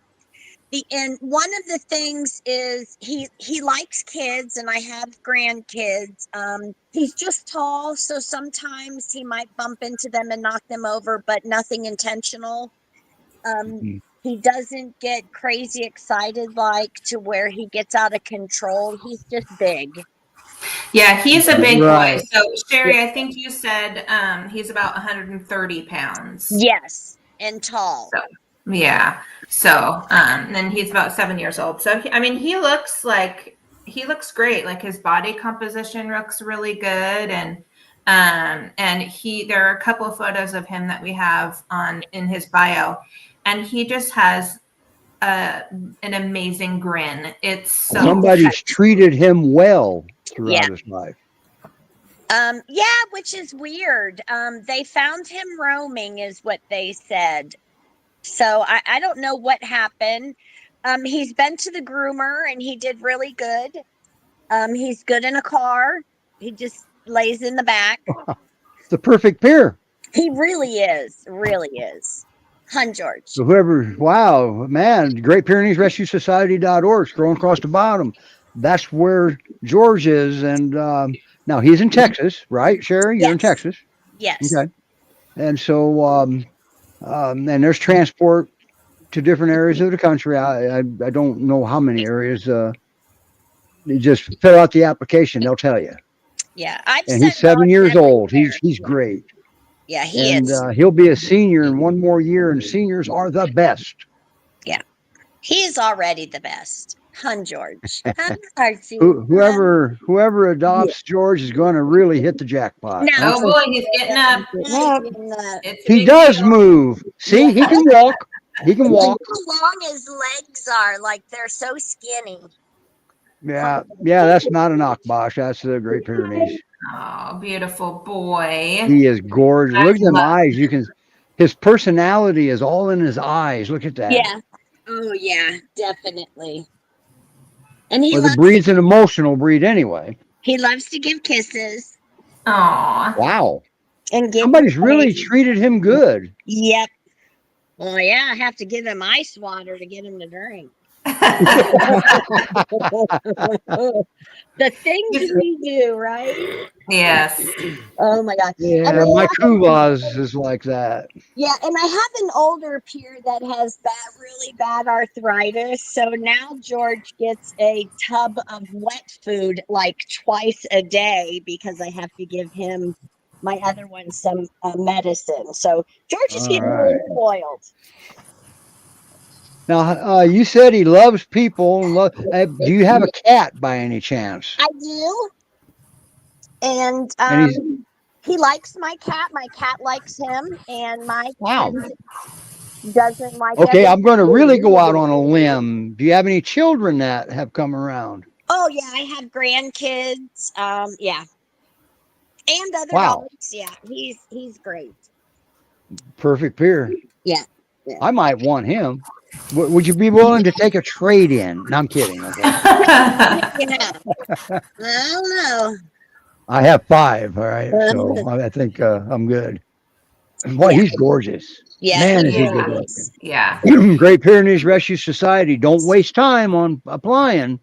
one of the things is he likes kids, and I have grandkids. He's just tall, so sometimes he might bump into them and knock them over, but nothing intentional. He doesn't get crazy excited like to where he gets out of control. He's just big. Yeah, he's a big Right. boy. So Sherry, I think you said he's about 130 pounds. Yes, and tall. So, yeah. So, and he's about 7 years old. So, he looks great. Like his body composition looks really good. And there are a couple of photos of him that we have in his bio, and he just has an amazing grin. It's so Somebody's treated him well throughout his life. Which is weird. They found him roaming is what they said. So I don't know what happened. He's been to the groomer and he did really good. He's good in a car. He just lays in the back. The perfect pair. He really is. Really is. Hun, George. So wow, man, Great Pyrenees Rescue Society.org, scrolling across the bottom. That's where George is. And now he's in Texas, right, Sherry? You're in Texas. Yes. Okay. And so, and there's transport to different areas of the country. I don't know how many areas. You just fill out the application, they'll tell you. Yeah. And he's 7 years old. He's great. Yeah, he is. He'll be a senior in one more year, and seniors are the best. Yeah. He is already the best. Hun, George. Whoever adopts George is going to really hit the jackpot. No. Oh boy, he's getting up. He does move. See, he can walk. He can walk. Look how long his legs are. Like they're so skinny. Yeah, that's not an Akbash. That's the Great Pyrenees. Oh, beautiful boy. He is gorgeous. Look at them eyes. His personality is all in his eyes. Look at that. Yeah. Oh yeah, definitely. And the breed's an emotional breed anyway. He loves to give kisses. Aw. Wow. And somebody's really treated him good. Yep. Well, yeah, I have to give him ice water to get him to drink. The things we do, right? Yes. Oh my God. Yeah, my Kuvaz is like that. Yeah, and I have an older peer that has really bad arthritis. So now George gets a tub of wet food like twice a day because I have to give him my other one some medicine. So George is getting really spoiled. Now, you said he loves people. Do you have a cat by any chance? I do. And And he's he likes my cat. My cat likes him, and my wow. cat doesn't like Okay, everything. I'm going to really go out on a limb. Do you have any children that have come around? Oh yeah, I have grandkids. Yeah, and other Wow. dogs. Yeah, he's great. Perfect pair. Yeah. I might want him. Would you be willing to take a trade in? No, I'm kidding. Okay. Yeah. I don't know. I have 5. All right. So I think I'm good. Boy, he's gorgeous. Yeah, Man, he is he good is. Yeah. looking. Great Pyrenees Rescue Society. Don't waste time on applying.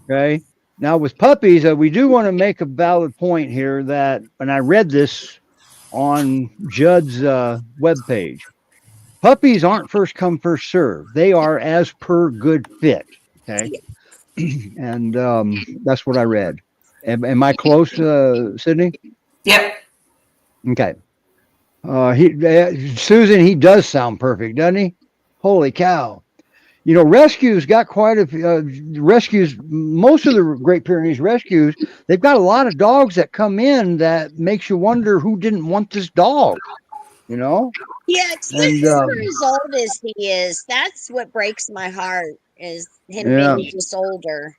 Okay. Now with puppies, we do want to make a valid point here that, and I read this on Judd's webpage. Puppies aren't first come, first serve. They are as per good fit. Okay. And that's what I read. Am I close, Sydney? Yep. Okay. Susan, he does sound perfect, doesn't he? Holy cow. You know, rescues got quite a rescues. Most of the Great Pyrenees rescues, they've got a lot of dogs that come in that makes you wonder who didn't want this dog. You know? Yeah, especially for as old as he is. That's what breaks my heart is him being just older.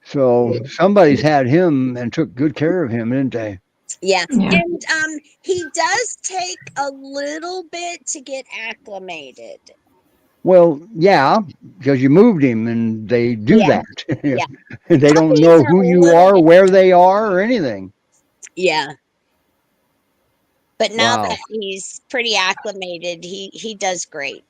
So somebody's had him and took good care of him, didn't they? Yeah. Yeah. And he does take a little bit to get acclimated. Well, yeah, because you moved him and they do Yeah. that. Yeah. They don't know who you are, where they are, or anything. Yeah. But now Wow. that he's pretty acclimated, he does great.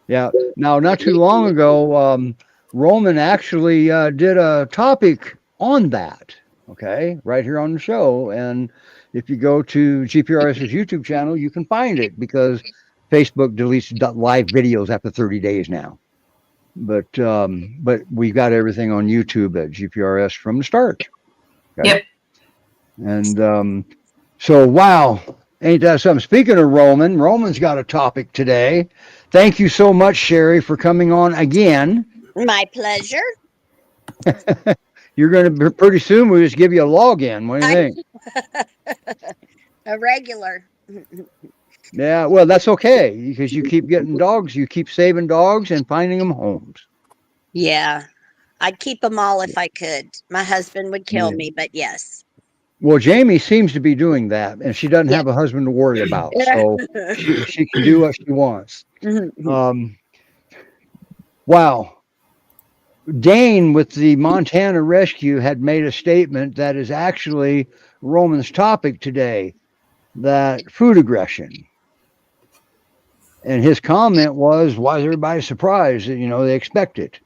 Yeah. Now, not too long ago, Roman actually did a topic on that. Okay, right here on the show. And if you go to GPRS's YouTube channel, you can find it because Facebook deletes live videos after 30 days now. But we got everything on YouTube at GPRS from the start. Okay? Yep. And so, wow, ain't that something? Speaking of Roman's got a topic today. Thank you so much, Sherry, for coming on again. My pleasure. You're going to pretty soon. We'll just give you a login. What do you think? A regular. Yeah, well, that's okay because you keep getting dogs. You keep saving dogs and finding them homes. Yeah. I'd keep them all if I could. My husband would kill me, but yes. Well, Jamie seems to be doing that, and she doesn't have a husband to worry about, so she can do what she wants. Wow. Dane with the Montana Rescue had made a statement that is actually Roman's topic today, that food aggression. And his comment was, why is everybody surprised? You know, they expect it.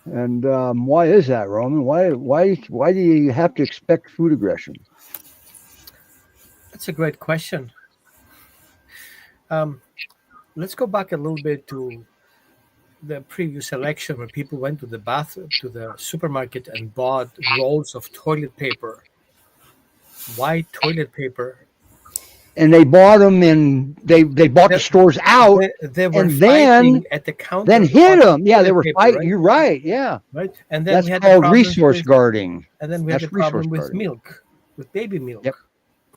And why is that, Roman? Why do you have to expect food aggression? That's a great question. Let's go back a little bit to the previous election when people went to the supermarket and bought rolls of toilet paper. Why toilet paper? And they bought them and they bought the stores out. They were and fighting at the counter. Then hit them. Yeah, they toilet were paper, fighting. right? You're right. Yeah. Right. And then That's we had called the resource guarding. And then we had That's a problem resource with guarding. milk, with baby milk. Yep.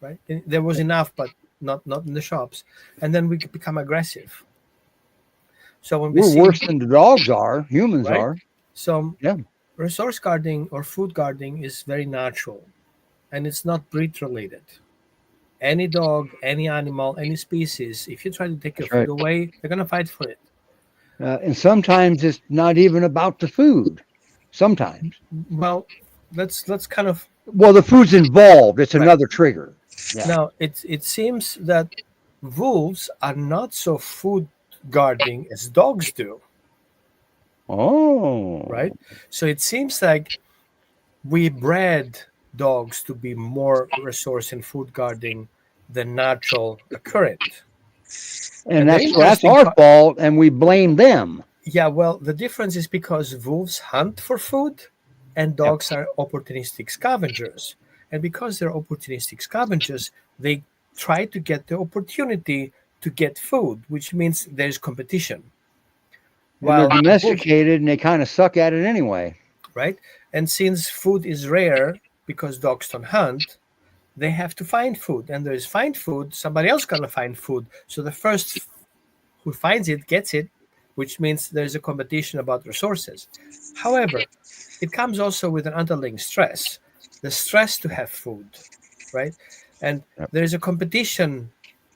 Right. And there was enough, but not in the shops. And then we could become aggressive. So when we We're see worse than the dogs are. Humans Right. are. So Yeah. resource guarding or food guarding is very natural, and it's not breed related. Any dog, any animal, any species, if you try to take your That's food away, they're going to fight for it. And sometimes it's not even about the food. Sometimes. Well, let's kind of Well, the food's involved. It's Right. another trigger. Yeah. now. It seems that wolves are not so food guarding as dogs do, Oh. right? So it seems like we bred dogs to be more resource and food guarding than natural occurrent. And the that's interesting our part- fault, and we blame them. Yeah, well, the difference is because wolves hunt for food and dogs are opportunistic scavengers. And because they're opportunistic scavengers, they try to get the opportunity to get food, which means there's competition. And they're wolves- domesticated, and they kind of suck at it anyway. right? And since food is rare because dogs don't hunt, they have to find food. And there's find food, somebody else gonna find food. So the first who finds it gets it, which means there's a competition about resources. However, it comes also with an underlying stress, the stress to have food, right? And there's a competition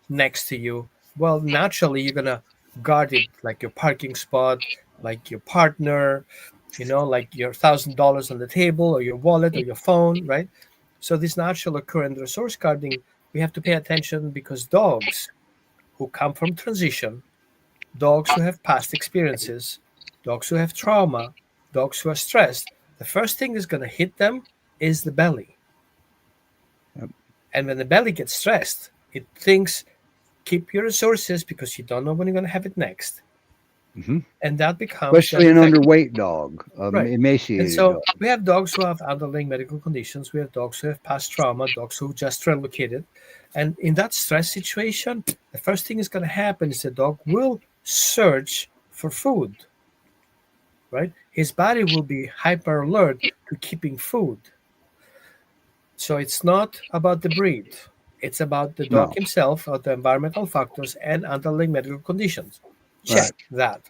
next to you. Well, naturally, you're going to guard it, like your parking spot, like your partner, like your $1,000 on the table, or your wallet, or your phone, right? So this natural occurrent resource guarding, we have to pay attention, because dogs who come from transition, dogs who have past experiences, dogs who have trauma, dogs who are stressed, the first thing that's going to hit them is the belly. And when the belly gets stressed, it thinks, keep your resources because you don't know when you're going to have it next. Mm-hmm. And that becomes... Especially an underweight dog, right. emaciated And so dog. we have dogs who have underlying medical conditions. We have dogs who have past trauma, dogs who just relocated. And in that stress situation, the first thing is going to happen is the dog will search for food, right? His body will be hyper alert to keeping food. So it's not about the breed. It's about the dog himself, or the environmental factors and underlying medical conditions. Check that.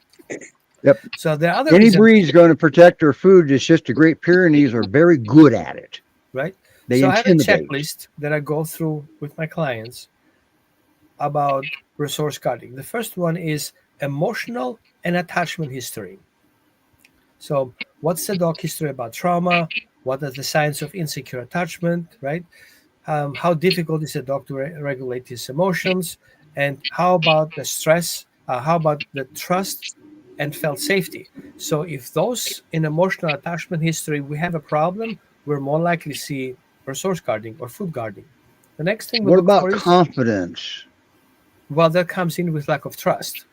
Yep. So there are other Any reasons, breed's going to protect their food. It's just the Great Pyrenees are very good at it. right? They So I have a intimidate. checklist that I go through with my clients about resource guarding. The first one is emotional and attachment history. So what's the dog history about trauma? What are the signs of insecure attachment, right? How difficult is a dog to regulate his emotions? And how about the stress? How about the trust and felt safety? So if those in emotional attachment history, we have a problem, we're more likely to see resource guarding or food guarding. The next thing we What look about for is, confidence? well, that comes in with lack of trust.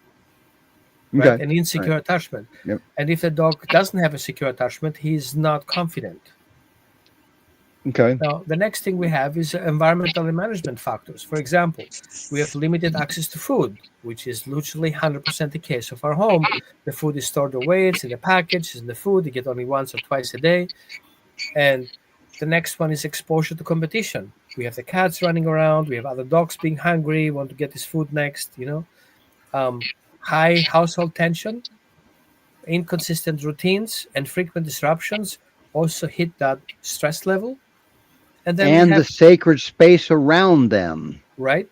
Okay. Right? And insecure attachment. Yep. And if the dog doesn't have a secure attachment, he's not confident. Okay. Now, the next thing we have is environmental and management factors. For example, we have limited access to food, which is literally 100% the case of our home. The food is stored away, it's in the package, it's in the food, you get only once or twice a day. And the next one is exposure to competition. We have the cats running around, we have other dogs being hungry, want to get this food next, high household tension, inconsistent routines, and frequent disruptions also hit that stress level. And then And we have, the sacred space around them. right?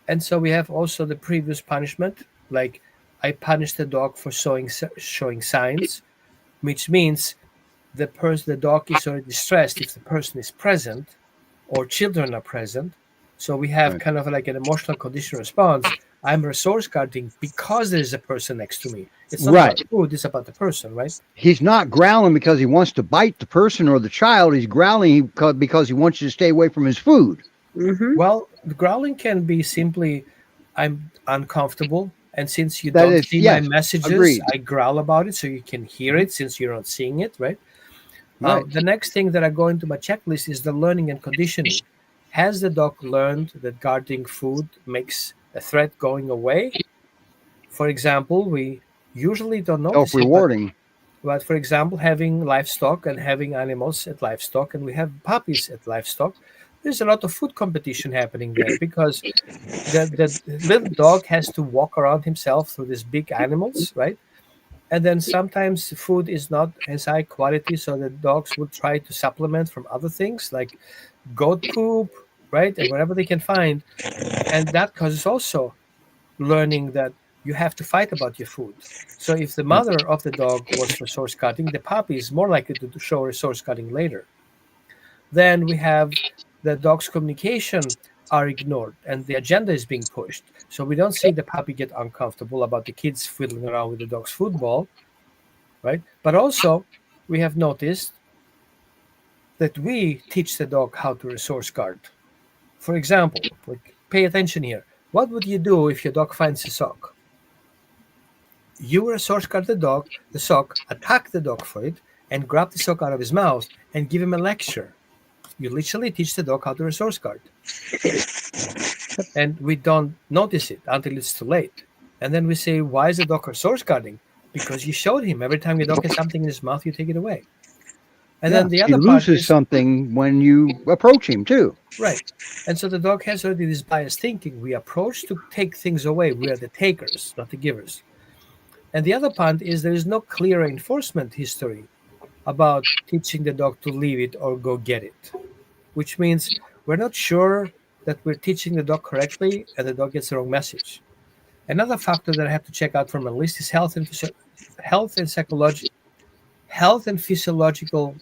And so we have also the previous punishment, like I punish the dog for showing signs, which means the dog is already stressed if the person is present or children are present. So we have Right. kind of like an emotional condition response. I'm resource guarding because there's a person next to me. It's not Right. about food, it's about the person, right? He's not growling because he wants to bite the person or the child. He's growling because he wants you to stay away from his food. Mm-hmm. Well, the growling can be simply, I'm uncomfortable. And since you That don't is- see yes, my messages, agreed. I growl about it so you can hear it since you're not seeing it, right? Right. The next thing that I go into my checklist is the learning and conditioning. Has the dog learned that guarding food makes a threat going away? For example, we usually don't notice it, Self-rewarding. but for example, having livestock and having animals at livestock, and we have puppies at livestock, there's a lot of food competition happening there because the little dog has to walk around himself through these big animals, right? And then sometimes the food is not as high quality, so the dogs will try to supplement from other things like goat poop, right? And whatever they can find. And that causes also learning that you have to fight about your food. So if the mother of the dog was resource guarding, the puppy is more likely to show resource guarding later. Then we have the dog's communication are ignored and the agenda is being pushed. So we don't see the puppy get uncomfortable about the kids fiddling around with the dog's football, right? But also we have noticed that we teach the dog how to resource guard. For example, like, pay attention here. What would you do if your dog finds a sock? You resource guard the sock, attack the dog for it, and grab the sock out of his mouth and give him a lecture. You literally teach the dog how to resource guard. And we don't notice it until it's too late. And then we say, why is the dog resource guarding? Because you showed him every time your dog has something in his mouth, you take it away. And Yeah, then the he other part loses is something when you approach him too. right. And so the dog has already this biased thinking. We approach to take things away. We are the takers, not the givers. And the other part is there is no clear enforcement history about teaching the dog to leave it or go get it, which means we're not sure that we're teaching the dog correctly and the dog gets the wrong message. Another factor that I have to check out from a list is health and physiological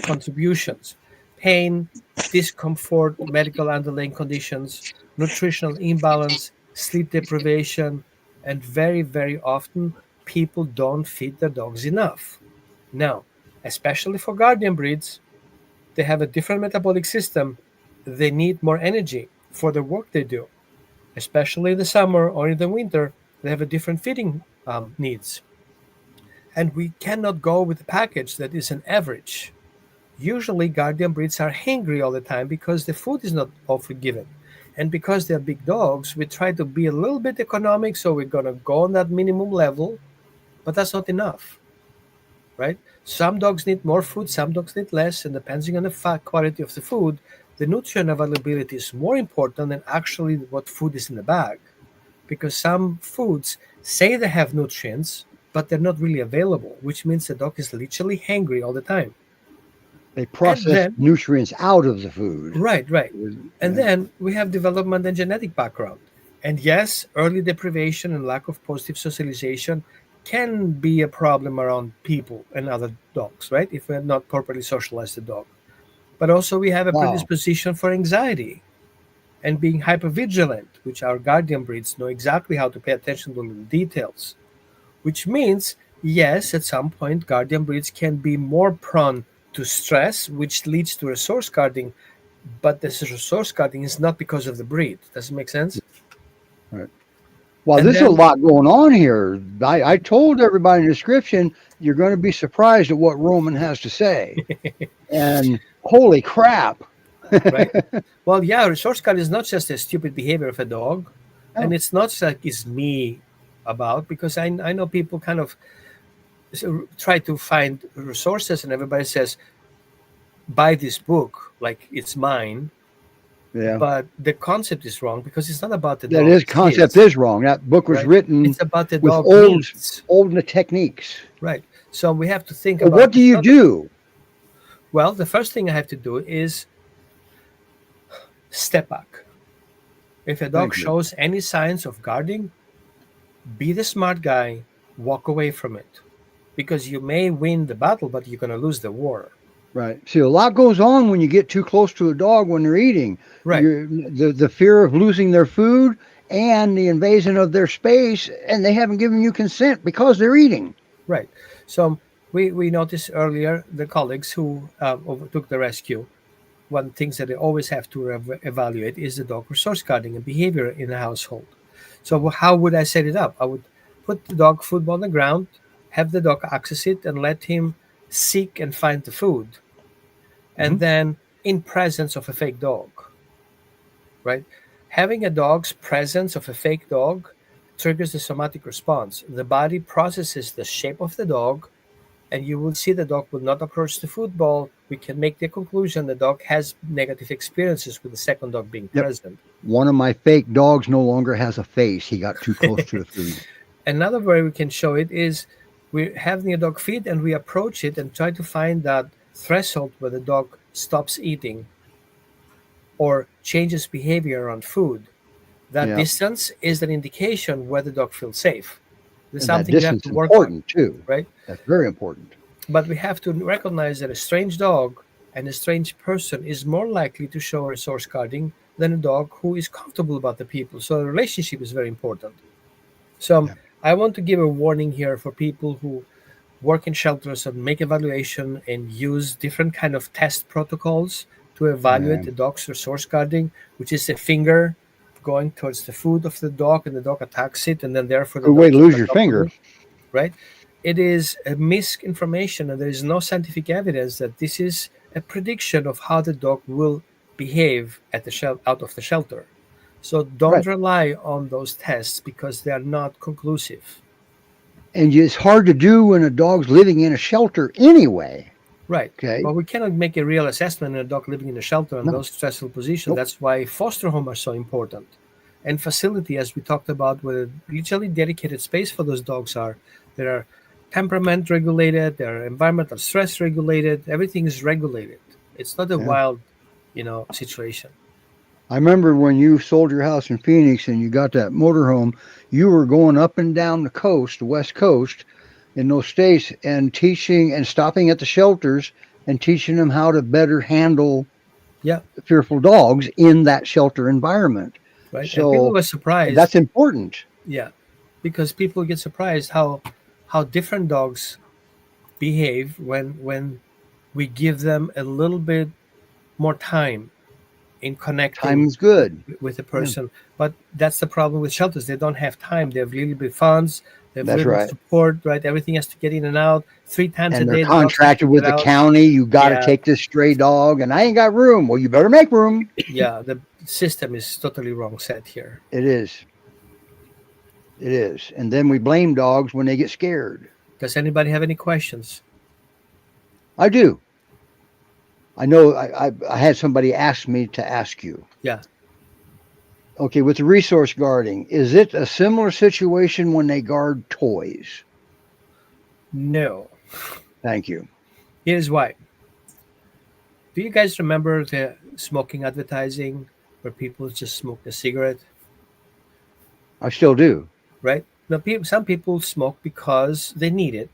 contributions, pain, discomfort, medical underlying conditions, nutritional imbalance, sleep deprivation, and very, very often people don't feed their dogs enough. Now, especially for guardian breeds, they have a different metabolic system. They need more energy for the work they do, especially in the summer or in the winter. They have a different feeding needs. And we cannot go with a package that is an average. Usually, guardian breeds are hungry all the time because the food is not often given. And because they're big dogs, we try to be a little bit economic, so we're going to go on that minimum level, but that's not enough, right? Some dogs need more food, some dogs need less, and depending on the quality of the food, the nutrient availability is more important than actually what food is in the bag. Because some foods say they have nutrients, but they're not really available, which means the dog is literally hungry all the time. They process nutrients out of the food. Right. And then we have development and genetic background. And yes, early deprivation and lack of positive socialization can be a problem around people and other dogs, right? If we're not properly socialized the dog. But also we have a predisposition for anxiety and being hypervigilant, which our guardian breeds know exactly how to pay attention to little details. Which means, yes, at some point, guardian breeds can be more prone to stress, which leads to resource guarding, but this resource guarding is not because of the breed. Does it make sense? Right. Well, there's a lot going on here. I told everybody in the description, you're going to be surprised at what Roman has to say. And holy crap. Right. Well, yeah, resource guarding is not just a stupid behavior of a dog. Oh. And it's not like it's me about, because I know people kind of try to find resources and everybody says, buy this book like it's mine. Yeah. But the concept is wrong because it's not about the dog. That is concept is wrong. That book was written it's about the with dog old techniques. Right. So we have to think about what do you do? Well, the first thing I have to do is step back. If a dog shows any signs of guarding, be the smart guy, walk away from it. Because you may win the battle, but you're going to lose the war. Right. See, a lot goes on when you get too close to a dog when they're eating. Right. The fear of losing their food and the invasion of their space, and they haven't given you consent because they're eating. Right. So we noticed earlier the colleagues who overtook the rescue. One of the things that they always have to evaluate is the dog resource guarding and behavior in the household. So how would I set it up? I would put the dog food on the ground, have the dog access it, and let him seek and find the food. And then in presence of a fake dog, right? Having a dog's presence of a fake dog triggers the somatic response. The body processes the shape of the dog, and you will see the dog will not approach the food bowl. We can make the conclusion the dog has negative experiences with the second dog being present. One of my fake dogs no longer has a face. He got too close to the food. Another way we can show it is we're having a dog feed and we approach it and try to find that threshold where the dog stops eating or changes behavior around food. That distance is an indication where the dog feels safe. There's something you have to work on too, right? That's very important. But we have to recognize that a strange dog and a strange person is more likely to show resource guarding than a dog who is comfortable about the people. So the relationship is very important. So I want to give a warning here for people who work in shelters and make evaluation and use different kind of test protocols to evaluate the dog's resource guarding, which is a finger going towards the food of the dog and the dog attacks it, and then therefore the way to lose your finger. Right? It is a misinformation, and there is no scientific evidence that this is a prediction of how the dog will behave at the out of the shelter. So don't rely on those tests because they are not conclusive. And it's hard to do when a dog's living in a shelter anyway. Right. Okay. But we cannot make a real assessment in a dog living in a shelter in No. those stressful positions. Nope. That's why foster homes are so important. And facility, as we talked about, where literally dedicated space for those dogs are. There are temperament regulated, there are environmental stress regulated, everything is regulated. It's not a Yeah. wild, situation. I remember when you sold your house in Phoenix and you got that motorhome, you were going up and down the coast, the West Coast, in those states, and teaching and stopping at the shelters and teaching them how to better handle Yeah. fearful dogs in that shelter environment. Right. So and people were surprised. that's important. Yeah, because people get surprised how different dogs behave when we give them a little bit more time in connecting Time's good. with a person. But that's the problem with shelters. They don't have time. They have little bit funds. They have That's little right. support. Right, everything has to get in and out 3 times And a day. they're the dogs have to contracted with get the out. county. You got to Yeah. take this stray dog, and I ain't got room. Well, you better make room. Yeah, the system is totally wrong set here. It is. It is. And then we blame dogs when they get scared. Does anybody have any questions? I do. I know I had somebody ask me to ask you. Yeah. Okay, with the resource guarding, is it a similar situation when they guard toys? No. Thank you. Here's why. Do you guys remember the smoking advertising where people just smoke a cigarette, I still do. right? Now, some people smoke because they need it.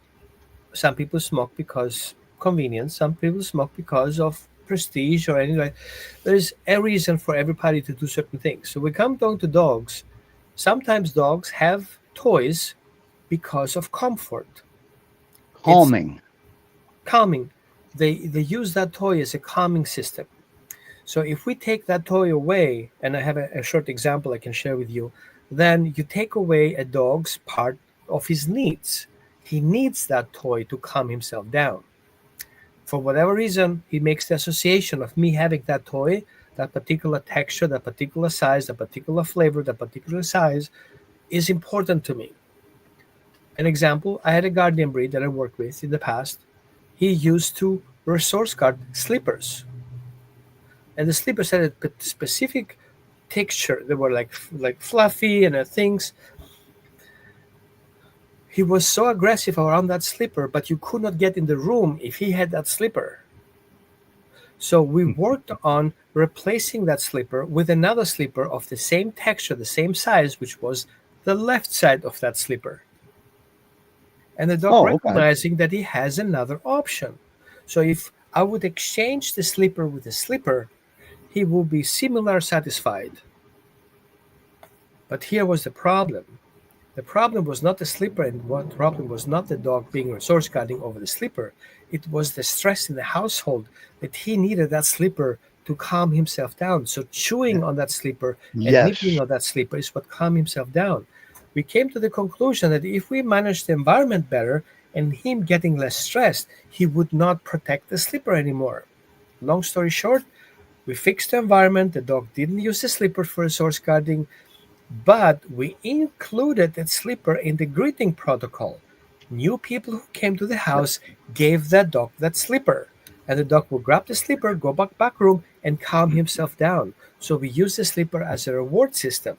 Some people smoke because convenience. Some people smoke because of prestige or anything. There's a reason for everybody to do certain things. So we come down to dogs. Sometimes dogs have toys because of comfort, Calming. calming. They use that toy as a calming system. So if we take that toy away, and I have a short example I can share with you, then you take away a dog's part of his needs. He needs that toy to calm himself down. For whatever reason, he makes the association of me having that toy, that particular texture, that particular size, that particular flavor, that particular size is important to me. An example, I had a guardian breed that I worked with in the past. He used to resource guard slippers. And the slippers had a specific texture. They were like fluffy and things. He was so aggressive around that slipper, but you could not get in the room if he had that slipper. So we worked on replacing that slipper with another slipper of the same texture, the same size, which was the left side of that slipper. And the dog Okay. recognizing that he has another option. So if I would exchange the slipper with the slipper, he will be similar satisfied. But here was the problem. The problem was not the slipper, and the problem was not the dog being resource guarding over the slipper. It was the stress in the household that he needed that slipper to calm himself down. So chewing on that slipper and Yes. nipping on that slipper is what calmed himself down. We came to the conclusion that if we managed the environment better and him getting less stressed, he would not protect the slipper anymore. Long story short, we fixed the environment. The dog didn't use the slipper for resource guarding, but we included that slipper in the greeting protocol. New people who came to the house gave that dog that slipper, and the dog will grab the slipper, go back room, and calm himself down. So we use the slipper as a reward system.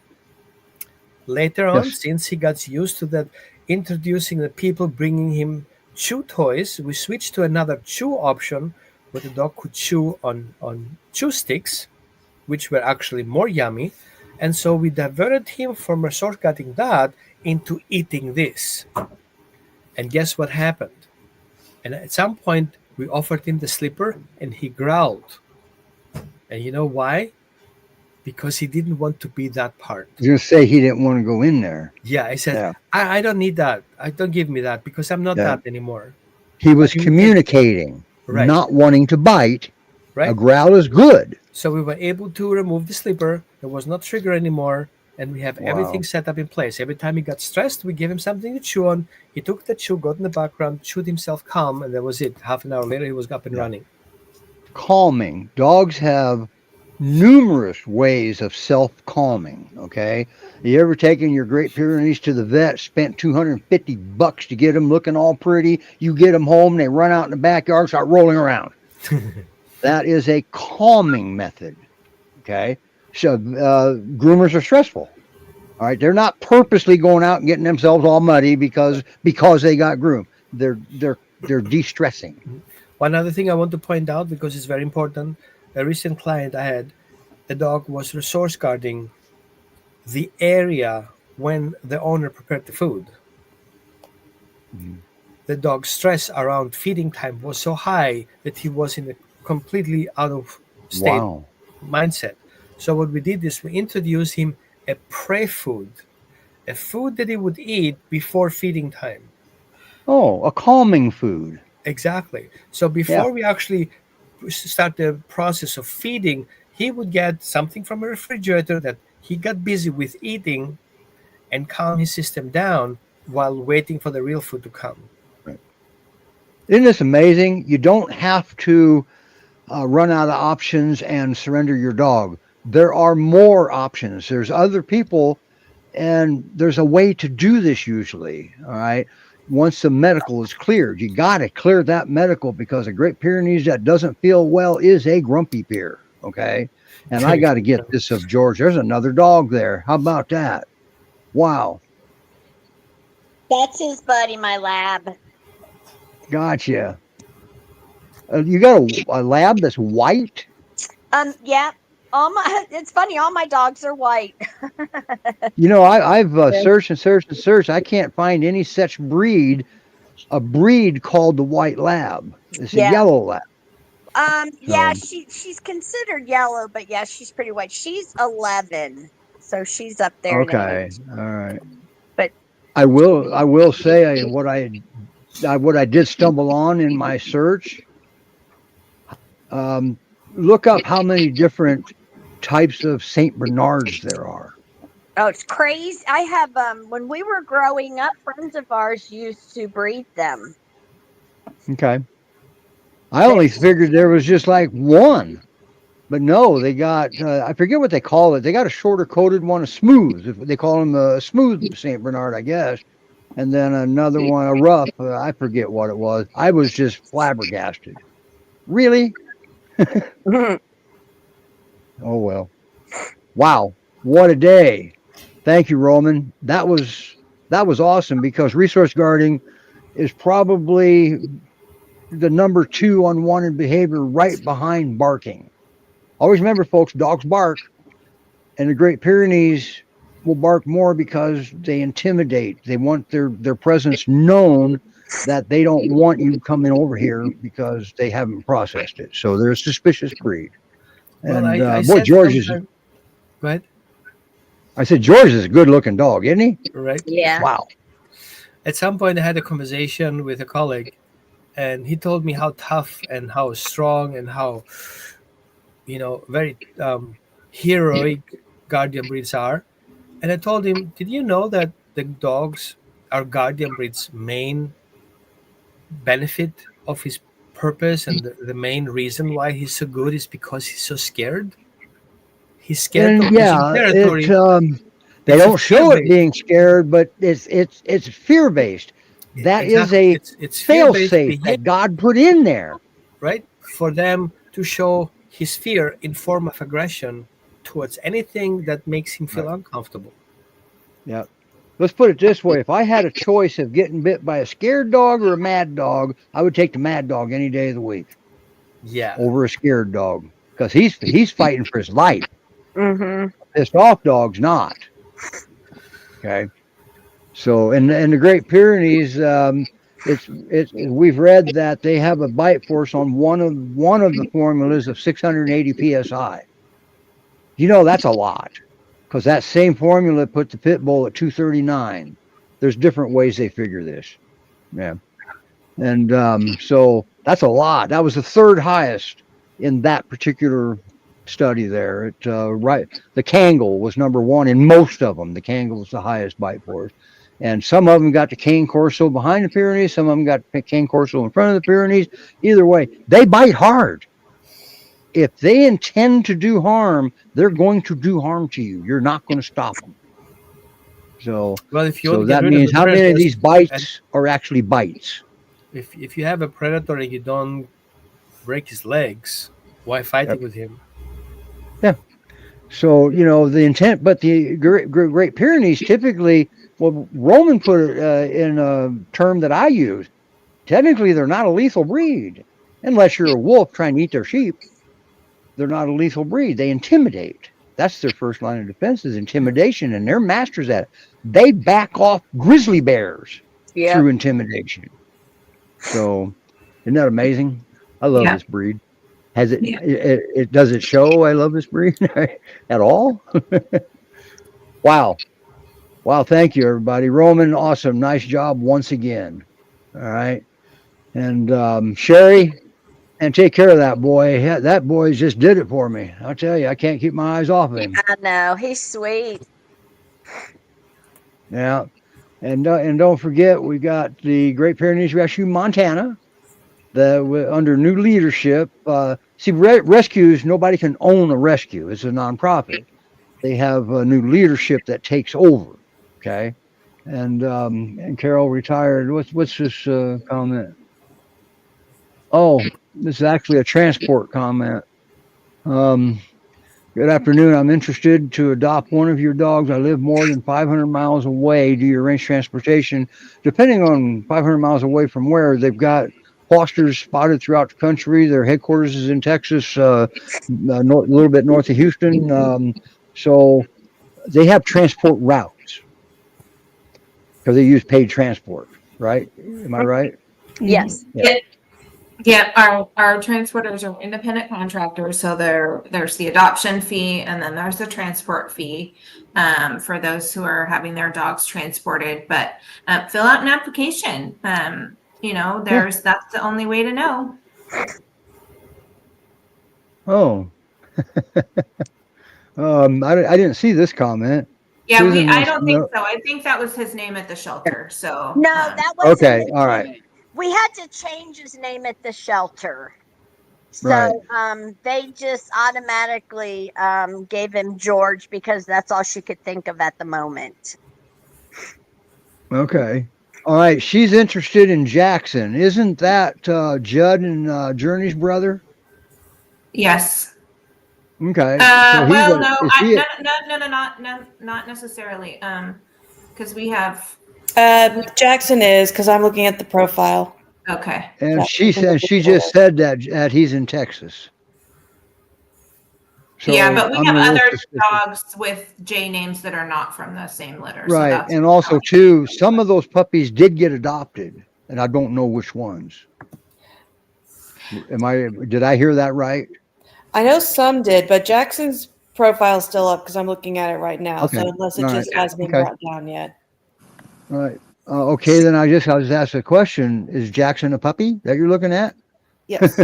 Later on, Yes. since he got used to that, introducing the people bringing him chew toys, we switched to another chew option where the dog could chew on chew sticks, which were actually more yummy. And so we diverted him from resource guarding that into eating this. And guess what happened? And at some point, we offered him the slipper and he growled. And you know why? Because he didn't want to be that part. I was going to say he didn't want to go in there. Yeah, I said, Yeah. I don't need that. I don't give me that because I'm not Yeah. that anymore. He was But you- communicating, Right. not wanting to bite. Right? A growl is good. So we were able to remove the slipper. There was not trigger anymore. And we have Wow. everything set up in place. Every time he got stressed, we gave him something to chew on. He took the chew, got in the background, chewed himself calm, and that was it. Half an hour later, he was up and running. Calming. Dogs have numerous ways of self-calming. Okay, you ever taken your Great Pyrenees to the vet, spent $250 to get them looking all pretty? You get them home, they run out in the backyard, start rolling around. That is a calming method. Okay, so groomers are stressful. All right, they're not purposely going out and getting themselves all muddy because they got groomed. They're de-stressing. One other thing I want to point out, because it's very important, a recent client I had, the dog was resource guarding the area when the owner prepared the food. The dog's stress around feeding time was so high that he was in a completely out of state mindset. So what we did is we introduced him a pre-food, a food that he would eat before feeding time. Oh, a calming food. Exactly. So before we actually start the process of feeding, he would get something from a refrigerator that he got busy with eating and calm his system down while waiting for the real food to come. Right. Isn't this amazing? You don't have to run out of options and surrender your dog. There are more options. There's other people, and there's a way to do this usually. All right. Once the medical is cleared, you got to clear that medical, because a Great Pyrenees that doesn't feel well is a grumpy peer. Okay. And I got to get this of George. There's another dog there. How about that? Wow. That's his buddy, my lab. Gotcha. You got a lab that's white? Yeah. It's funny, all my dogs are white. You know, I've searched and searched and searched. I can't find any such breed, a breed called the white lab. It's a yellow lab. Yeah, she's considered yellow, but yeah, she's pretty white. She's 11, so she's up there. Okay, all right. But I will say what I did stumble on in my search. Look up how many different types of Saint Bernards there are. Oh, it's crazy. I have when we were growing up, friends of ours used to breed them. Okay. I only figured there was just like one, but no, they got I forget what they call it. They got a shorter coated one, a smooth. They call them a smooth Saint Bernard, I guess, and then another one, a rough. I forget what it was. I was just flabbergasted. Really? Oh well. Wow, what a day. Thank you, Roman. That was awesome, because resource guarding is probably the number 2 unwanted behavior, right behind barking. Always remember, folks, dogs bark, and the Great Pyrenees will bark more because they intimidate. They want their presence known, that they don't want you coming over here because they haven't processed it. So they're a suspicious breed. And I boy, said George is. Right. I said George is a good-looking dog, isn't he? Right. Yeah. Wow. At some point, I had a conversation with a colleague, and he told me how tough and how strong and how, very heroic guardian breeds are. And I told him, did you know that the dogs are guardian breeds' main benefit of his purpose, and the main reason why he's so good is because he's so scared? He's scared of losing territory. They don't show it being scared, but it's fear-based. That Exactly. is It's fail-safe fear-based that God put in there. right? For them to show his fear in form of aggression towards anything that makes him feel uncomfortable. Yeah. Let's put it this way. If I had a choice of getting bit by a scared dog or a mad dog, I would take the mad dog any day of the week Yeah. over a scared dog, because he's fighting for his life. Mm-hmm. Pissed off dog's not. Okay. So in the Great Pyrenees, it's we've read that they have a bite force on one of the formulas of 680 psi. You know, that's a lot, because that same formula put the pit bull at 239. There's different ways they figure this. Yeah. And so that's a lot. That was the third highest in that particular study there. Right. The Kangal was number 1 in most of them. The Kangal was the highest bite force. And some of them got the Cane Corso behind the Pyrenees. Some of them got the Cane Corso in front of the Pyrenees. Either way, they bite hard. if they intend to do harm, they're going to do harm to you. You're not going to stop them. So, Well, if you so want to get that rid of means the how many of predators, these bites are actually bites? if you have a predator and you don't break his legs, why fighting Yep. with him? So, you know, the intent, but the Great Pyrenees typically, well, Roman put it in a term that I use. Technically, they're not a lethal breed. Unless you're a wolf trying to eat their sheep, they're not a lethal breed. They intimidate. That's their first line of defense is intimidation, and they're masters at it. They back off grizzly bears Yeah. through intimidation. So, isn't that amazing? I love Yeah. this breed. Has it, Yeah. it does it show I love this breed at all? Wow. Wow. Thank you, everybody. Roman, awesome. Nice job once again. All right. And Sherry, and take care of that boy. Yeah, that boy just did it for me. I'll tell you, I can't keep my eyes off of him. I know. He's sweet. Yeah. And don't forget, we got the Great Pyrenees Rescue Montana, under new leadership. Rescues, nobody can own a rescue. It's a nonprofit. They have a new leadership that takes over. Okay. And Carol retired. What's this comment? Oh, this is actually a transport comment. Good afternoon. I'm interested to adopt one of your dogs. I live more than 500 miles away. Do you arrange transportation? Depending on 500 miles away from where, they've got fosters spotted throughout the country. Their headquarters is in Texas, a little bit north of Houston. So they have transport routes because they use paid transport, right? Am I right? Yes. Yeah, our transporters are independent contractors, so there's the adoption fee and then there's the transport fee for those who are having their dogs transported. But fill out an application. That's the only way to know. Oh. I didn't see this comment. Yeah, Susan I wants don't to think know- so. I think that was his name at the shelter. So No, that was Okay, all right. We had to change his name at the shelter. So Right. they just automatically gave him George because that's all she could think of at the moment. Okay. All right. She's interested in Jackson. Isn't that Judd and Journey's brother? yes. Okay. Well, no, is he not necessarily. Because we have Jackson is because I'm looking at the profile. okay. and she just said that he's in Texas. So Yeah, but we I'm have a little other suspicious. dogs with J names that are not from the same litter. So Right. that's And also too, some of those puppies did get adopted, and I don't know which ones. Did I hear that right? I know some did, but Jackson's profile is still up because I'm looking at it right now. Okay. So unless it All just hasn't been Okay. brought down yet. All right. Okay, then I'll just ask a question. Is Jackson a puppy that you're looking at? Yes.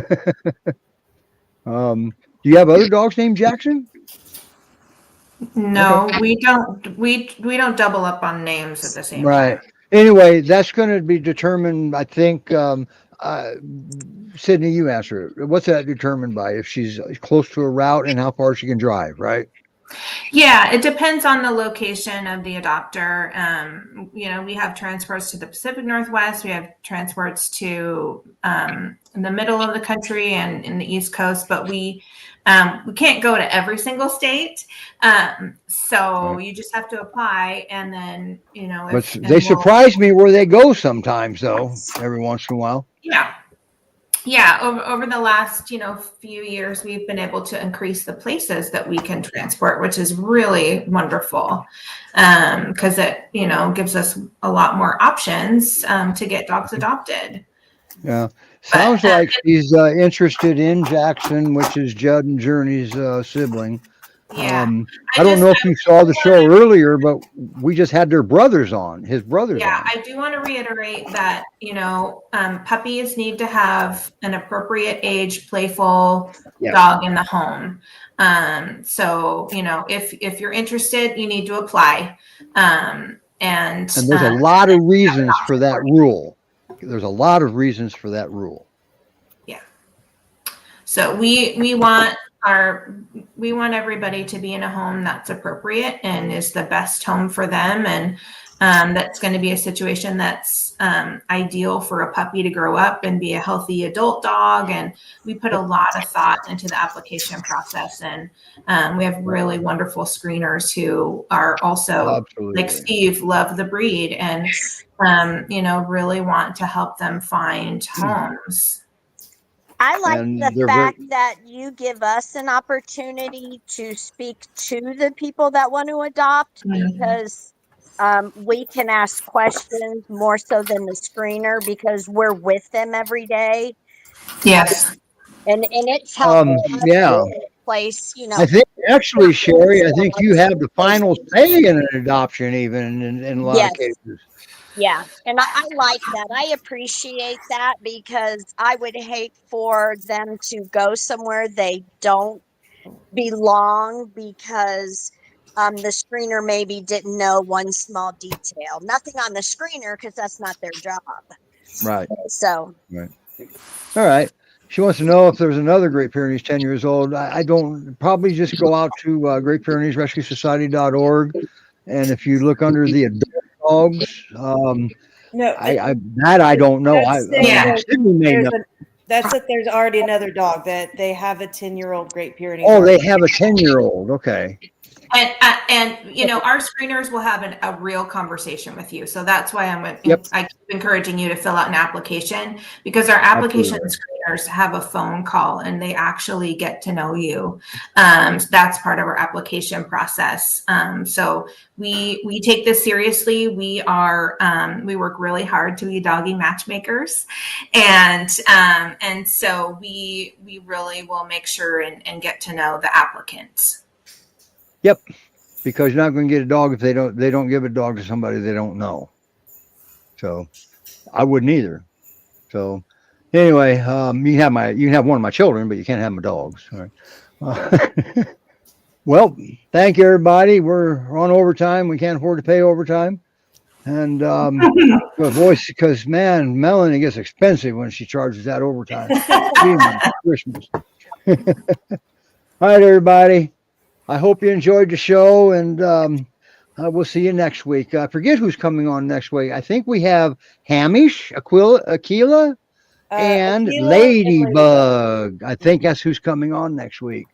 Do you have other dogs named Jackson? no, we don't. We don't double up on names at the same Right. time. Anyway, that's going to be determined, I think. Sydney, you answer it. What's that determined by? If she's close to a route and how far she can drive, right? Yeah, it depends on the location of the adopter. We have transports to the Pacific Northwest. We have transports to in the middle of the country and in the East Coast, but we can't go to every single state. So Right. you just have to apply, and then But they surprise me where they go sometimes, though, every once in a while. Yeah. Over the last, few years, we've been able to increase the places that we can transport, which is really wonderful. Because it, gives us a lot more options to get dogs adopted. Yeah. Sounds like she's interested in Jackson, which is Judd and Journey's sibling. Yeah. I don't know if you saw the show earlier, but we just had their brothers on, his brothers Yeah, on. I do want to reiterate that, puppies need to have an appropriate age, playful Yeah. dog in the home. So, if you're interested, you need to apply. And And there's a lot of reasons for that rule. There's a lot of reasons for that rule. So we want everybody to be in a home that's appropriate and is the best home for them, and that's going to be a situation that's ideal for a puppy to grow up and be a healthy adult dog. And we put a lot of thought into the application process, and we have really wonderful screeners who are also, Absolutely. like Steve, love the breed and really want to help them find homes. I like And the they're fact that you give us an opportunity to speak to the people that want to adopt, because we can ask questions more so than the screener because we're with them every day. Yes. And it's helpful. Yeah. Place, I think actually, Sherry, I think you have the final say in an adoption, even in a lot of cases. Yeah, and I like that. I appreciate that, because I would hate for them to go somewhere they don't belong because the screener maybe didn't know one small detail. Nothing on the screener, because that's not their job. Right. So. Right. All right. She wants to know if there's another Great Pyrenees 10 years old. I don't, probably just go out to Great Pyrenees Rescue Society.org. And if you look under the adult dogs, No, I don't know. Sydney may know. that's that there's already another dog that they have a 10-year-old Great Pyrenees. Oh, they have a 10-year-old. Okay. And our screeners will have a real conversation with you. So that's why I keep encouraging you to fill out an application, because our application screeners have a phone call and they actually get to know you. That's part of our application process. So we take this seriously. We work really hard to be doggy matchmakers, and so we really will make sure and get to know the applicants. Yep, because you're not going to get a dog if they don't give a dog to somebody they don't know. So I wouldn't either. So anyway, you can have one of my children, but you can't have my dogs. All right. Well, thank you, everybody. We're on overtime. We can't afford to pay overtime, and because man, Melanie gets expensive when she charges that overtime. Christmas. All right, everybody. I hope you enjoyed the show, and we'll see you next week. I forget who's coming on next week. I think we have Hamish, Aquila, and Ladybug. I think that's who's coming on next week.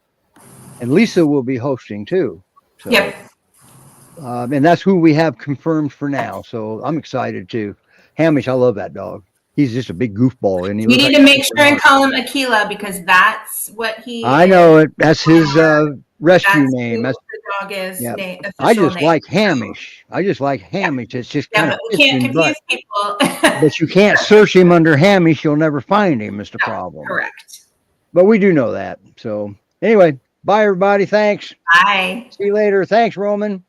And Lisa will be hosting too. So, yep. And that's who we have confirmed for now. So I'm excited too. Hamish, I love that dog. He's just a big goofball. And you need to make sure and call him Aquila, because that's what he I know it. That's his rescue name. That's the dog is. Yeah. I just like Hamish. It's just kind of we can't confuse people. But you can't search him under Hamish. You'll never find him is the problem. Correct. But we do know that. So anyway, bye everybody. Thanks. Bye. See you later. Thanks, Roman.